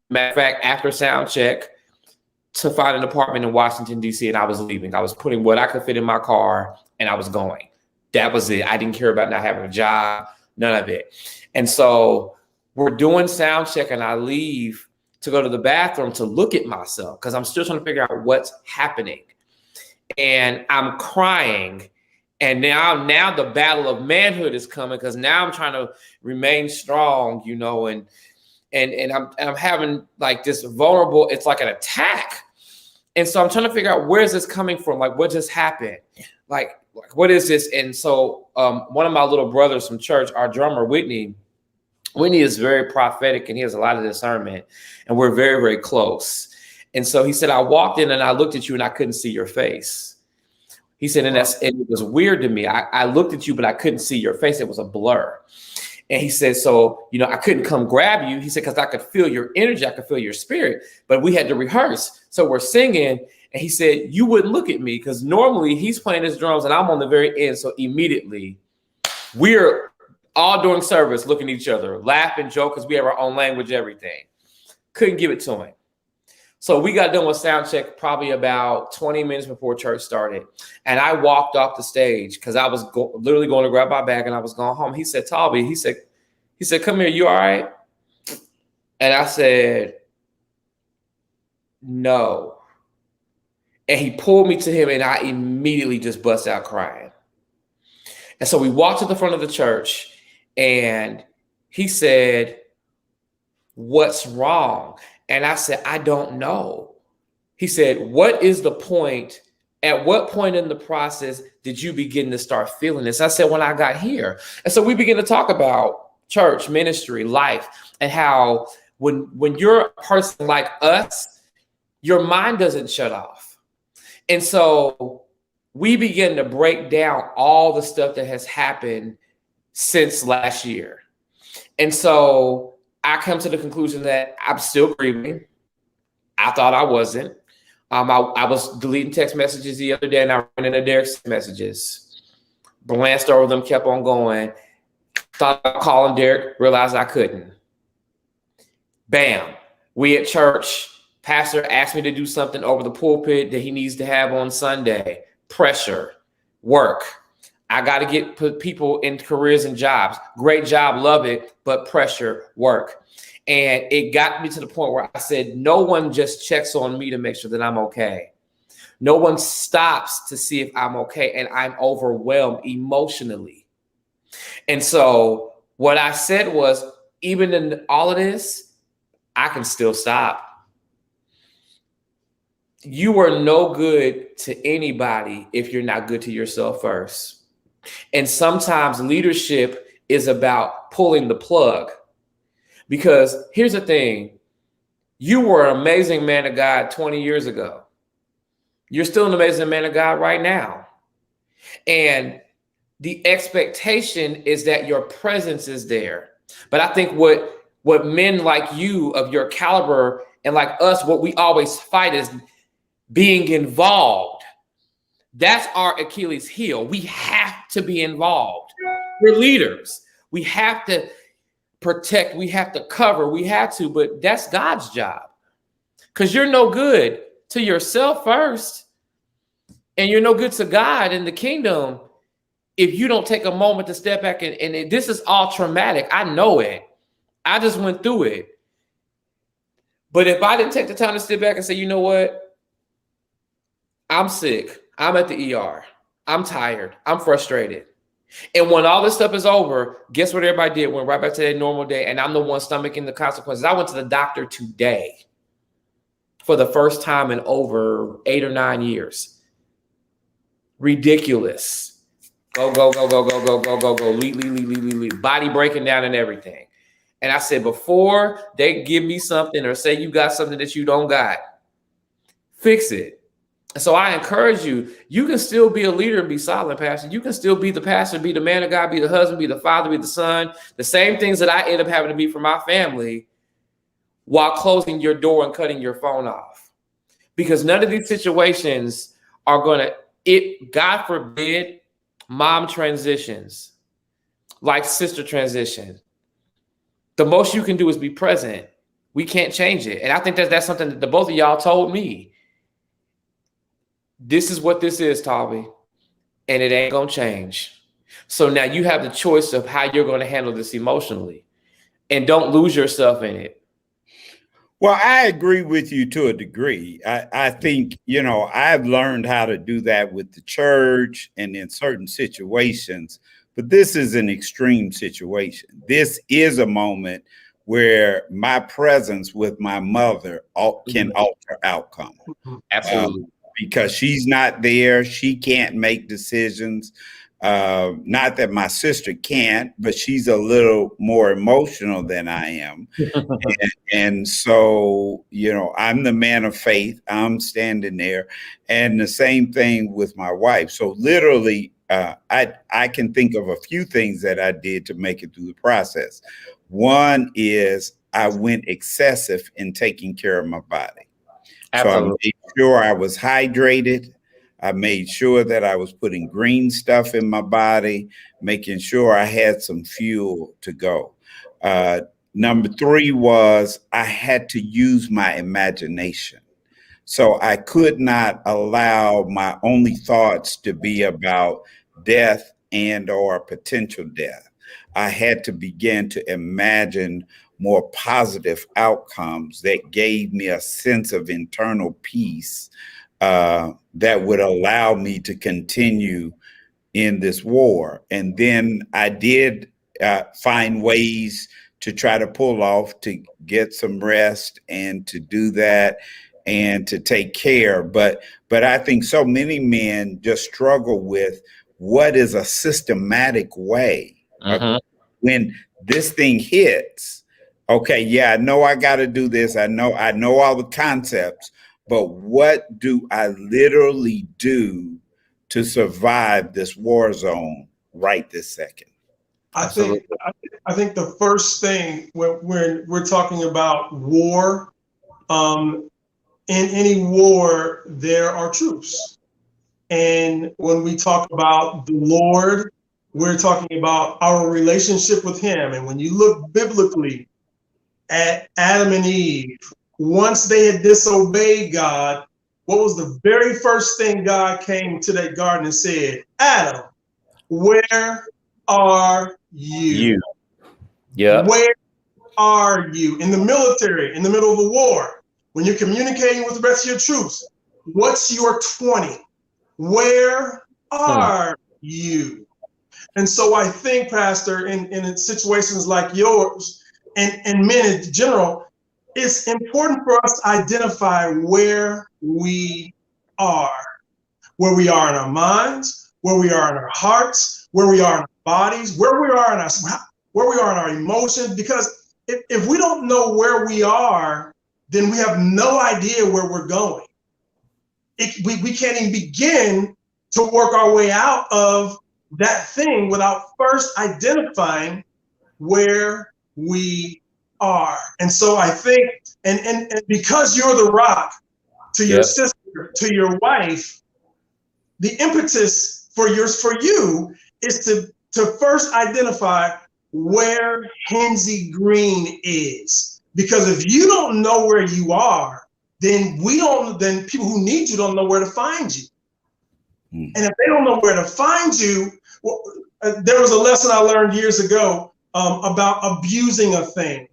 matter of fact, after sound check, to find an apartment in Washington, D.C., and I was leaving. I was putting what I could fit in my car, and I was going. That was it. I didn't care about not having a job, none of it. And so we're doing sound check, and I leave to go to the bathroom to look at myself because I'm still trying to figure out what's happening. And I'm crying. And now the battle of manhood is coming because now I'm trying to remain strong, and I'm having like this vulnerable, it's like an attack. And so I'm trying to figure out, where is this coming from? Like, what just happened? Like what is this? And so one of my little brothers from church, our drummer, Whitney is very prophetic and he has a lot of discernment, and we're very, very close. And so he said, I walked in and I looked at you and I couldn't see your face. He said, and it was weird to me. I looked at you, but I couldn't see your face. It was a blur. And he said, so, I couldn't come grab you. He said, because I could feel your energy. I could feel your spirit, but we had to rehearse. So we're singing. And he said, you wouldn't look at me because normally he's playing his drums and I'm on the very end. So immediately we're all during service looking at each other, laughing, joke, because we have our own language, everything. Couldn't give it to him. So we got done with sound check probably about 20 minutes before church started. And I walked off the stage because I was literally going to grab my bag and I was going home. He said, Talby, he said, come here, you all right? And I said, no. And he pulled me to him and I immediately just bust out crying. And so we walked to the front of the church and he said, what's wrong? And I said, I don't know. He said, what is the point? At what point in the process did you begin to start feeling this? I said, when I got here. And so we began to talk about church, ministry, life, and how when you're a person like us, your mind doesn't shut off. And so we begin to break down all the stuff that has happened since last year. And so I come to the conclusion that I'm still grieving. I thought I wasn't. I was deleting text messages the other day and I ran into Derek's messages. Glanced over them, kept on going. Thought about calling Derek, realized I couldn't. Bam. We at church. Pastor asked me to do something over the pulpit that he needs to have on Sunday. Pressure, work. I got to put people in careers and jobs. Great job, love it, but pressure, work. And it got me to the point where I said, no one just checks on me to make sure that I'm okay. No one stops to see if I'm okay. And I'm overwhelmed emotionally. And so what I said was, even in all of this, I can still stop. You are no good to anybody if you're not good to yourself first. And sometimes leadership is about pulling the plug. Because here's the thing, you were an amazing man of God 20 years ago. You're still an amazing man of God right now. And the expectation is that your presence is there. But I think what men like you of your caliber And like us, what we always fight is being involved. That's our Achilles heel. We have to be involved. We're leaders. We have to protect. We have to cover. We have to, but that's God's job. Because you're no good to yourself first. And you're no good to God in the kingdom if you don't take a moment to step back. And this is all traumatic. I know it. I just went through it. But if I didn't take the time to step back and say, you know what? I'm sick. I'm at the ER. I'm tired. I'm frustrated. And when all this stuff is over, guess what everybody did? Went right back to their normal day. And I'm the one stomaching the consequences. I went to the doctor today for the first time in over 8 or 9 years. Ridiculous. Go. Lead. Body breaking down and everything. And I said, before they give me something or say you got something that you don't got, fix it. So I encourage you, you can still be a leader and be silent, pastor. You can still be the pastor, be the man of God, be the husband, be the father, be the son. The same things that I end up having to be for my family while closing your door and cutting your phone off. Because none of these situations are going to, God forbid, mom transitions, like sister transition. The most you can do is be present. We can't change it. And I think that's something that the both of y'all told me. This is what this is, Tobby, and it ain't going to change. So now you have the choice of how you're going to handle this emotionally, and don't lose yourself in it. Well, I agree with you to a degree. I think, I've learned how to do that with the church and in certain situations, but this is an extreme situation. This is a moment where my presence with my mother can alter outcome. Absolutely. Because she's not there. She can't make decisions. Not that my sister can't, but she's a little more emotional than I am. and so, I'm the man of faith. I'm standing there. And the same thing with my wife. So literally, I can think of a few things that I did to make it through the process. One is I went excessive in taking care of my body. Absolutely. So I made sure I was hydrated. I made sure that I was putting green stuff in my body, making sure I had some fuel to go. Number 3 was I had to use my imagination. So I could not allow my only thoughts to be about death and or potential death. I had to begin to imagine more positive outcomes that gave me a sense of internal peace that would allow me to continue in this war. And then I did find ways to try to pull off, to get some rest and to do that and to take care. But I think so many men just struggle with what is a systematic way when this thing hits. Okay, yeah, I know I got to do this. I know all the concepts, but what do I literally do to survive this war zone right this second? I think the first thing when we're talking about war, in any war, there are troops. And when we talk about the Lord, we're talking about our relationship with him. And when you look biblically at Adam and Eve, once they had disobeyed God, what was the very first thing God came to that garden and said? Adam, where are you? Yeah. Where are you? In the military, in the middle of a war, when you're communicating with the rest of your troops, what's your 20? Where are you? And so I think, Pastor, in situations like yours and men in general, it's important for us to identify where we are in our minds, where we are in our hearts, where we are in our bodies, where we are in our emotions. Because if we don't know where we are, then we have no idea where we're going. We can't even begin to work our way out of that thing without first identifying where we are. And so I think, and because you're the rock to your sister, to your wife, the impetus for you is to first identify where Henzie Green is. Because if you don't know where you are, then people who need you don't know where to find you. And if they don't know where to find you, well, there was a lesson I learned years ago about abusing a thing.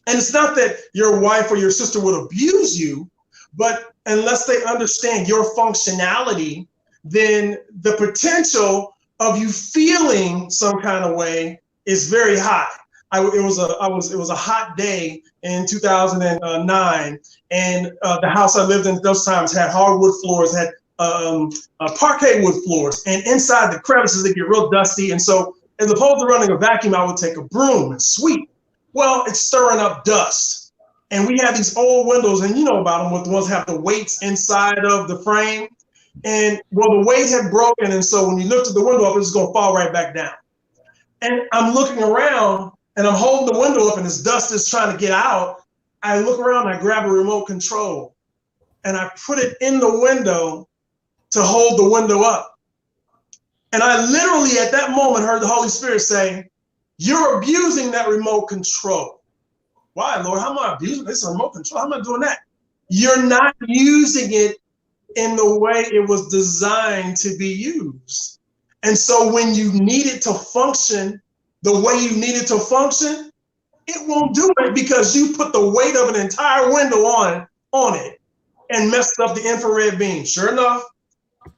And it's not that your wife or your sister would abuse you, but unless they understand your functionality, then the potential of you feeling some kind of way is very high. It was a hot day in 2009, and the house I lived in at those times had hardwood floors, had parquet wood floors, and inside the crevices they get real dusty. And so, as opposed to running a vacuum, I would take a broom and sweep. Well, it's stirring up dust, and we had these old windows, and you know about them, with the ones that have the weights inside of the frame. And well, the weight had broken, and so when you lifted the window up, it was going to fall right back down. And I'm looking around, and I'm holding the window up, and this dust is trying to get out. I look around, and I grab a remote control, and I put it in the window to hold the window up. And I literally, at that moment, heard the Holy Spirit say, "You're abusing that remote control." Why, Lord? How am I abusing this remote control? How am I doing that? You're not using it in the way it was designed to be used. And so when you need it to function the way you need it to function, it won't do it because you put the weight of an entire window on it and messed up the infrared beam. Sure enough,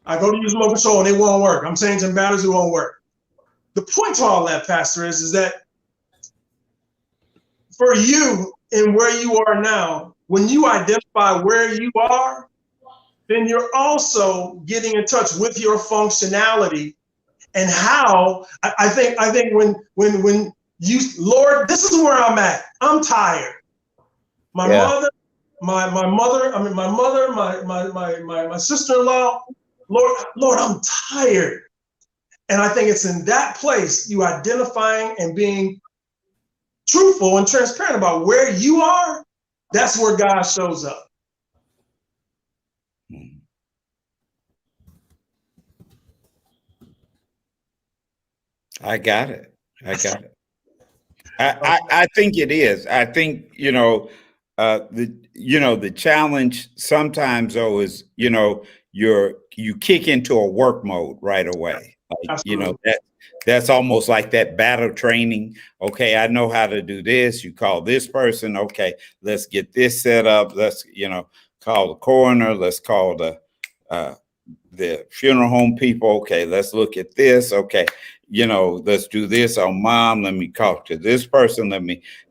I go to use remote control and it won't work. I'm changing batteries, it won't work. The point to all that, Pastor, is that for you and where you are now, when you identify where you are, then you're also getting in touch with your functionality and how I think when you, Lord, this is where I'm at. I'm tired. My sister-in-law, Lord, I'm tired. And I think it's in that place you identifying and being truthful and transparent about where you are. That's where God shows up. I got it. I think it is. I think, the challenge sometimes though is, you kick into a work mode right away. Like, that's almost like that battle training. Okay, I know how to do this. You call this person. Okay, let's get this set up. Let's, call the coroner. Let's call the funeral home people. Okay, let's look at this. Okay, let's do this on mom. Let me talk to this person.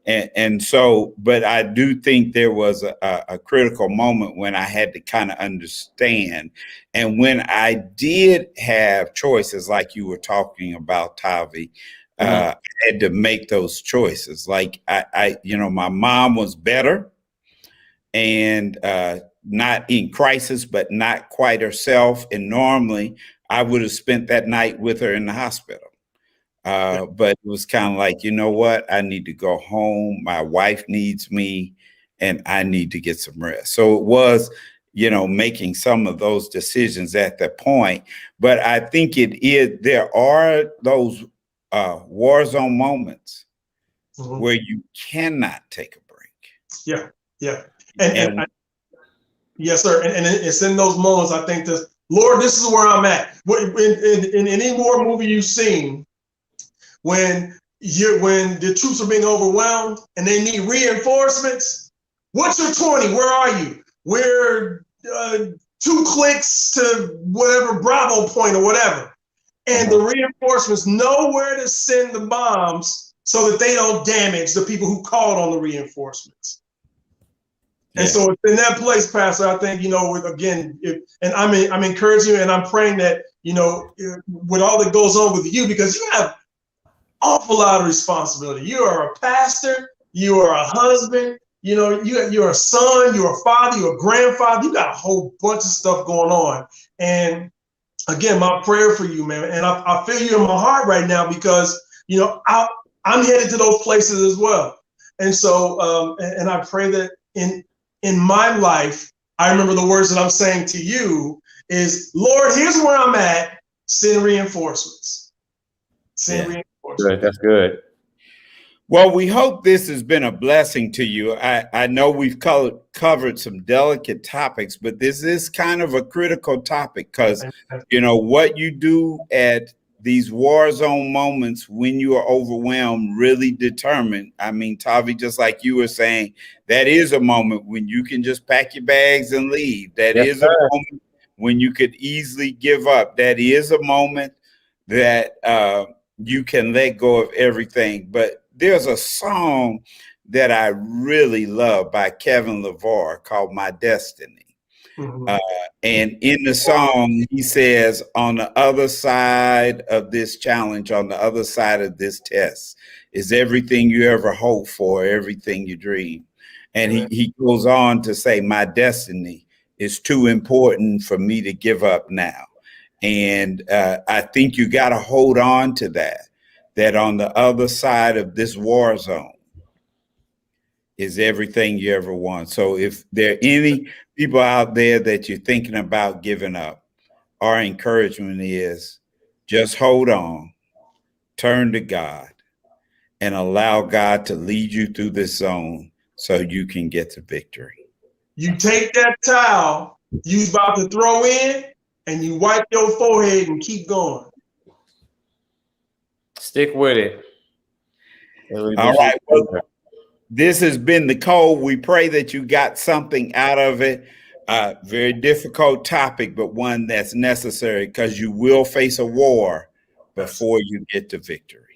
And so, but I do think there was a critical moment when I had to kind of understand. And when I did have choices, like you were talking about, Tavi, I had to make those choices. Like my mom was better and not in crisis, but not quite herself. And normally I would have spent that night with her in the hospital. But it was kind of like, you know what? I need to go home. My wife needs me and I need to get some rest. So it was, making some of those decisions at that point. But I think there are those Warzone moments where you cannot take a break. Yeah. And yes, sir. And it's in those moments, I think that, Lord, this is where I'm at. In any war movie you've seen, when the troops are being overwhelmed and they need reinforcements, what's your 20? Where are you? We're 2 clicks to whatever Bravo point or whatever. And the reinforcements know where to send the bombs so that they don't damage the people who called on the reinforcements. And so it's in that place, Pastor, I think, again, and I'm encouraging you and I'm praying that, with all that goes on with you, because you have awful lot of responsibility. You are a pastor, you are a husband, you're a son, you're a father, you're a grandfather, you got a whole bunch of stuff going on. And again, my prayer for you, man, and I feel you in my heart right now because, I'm headed to those places as well. And so, and I pray that in my life, I remember the words that I'm saying to you is, Lord, here's where I'm at. Send reinforcements. Send reinforcements. Good. That's good. Well, we hope this has been a blessing to you. I know we've covered some delicate topics, but this is kind of a critical topic because, you know, what you do at these war zone moments when you are overwhelmed really determine. I mean, Tavi, just like you were saying, that is a moment when you can just pack your bags and leave. That is a moment when you could easily give up. That is a moment that you can let go of everything. But there's a song that I really love by Kevin LeVar called My Destiny. And in the song, he says, on the other side of this challenge, on the other side of this test, is everything you ever hoped for, everything you dream. And he goes on to say, my destiny is too important for me to give up now. And I think you got to hold on to that on the other side of this war zone is everything you ever want. So if there are any people out there that you're thinking about giving up, our encouragement is just hold on, turn to God, and allow God to lead you through this zone so you can get to victory. You take that towel you about to throw in and you wipe your forehead and keep going. Stick with it. All right. Well, this has been The Code. We pray that you got something out of it. Very difficult topic, but one that's necessary because you will face a war before you get to victory.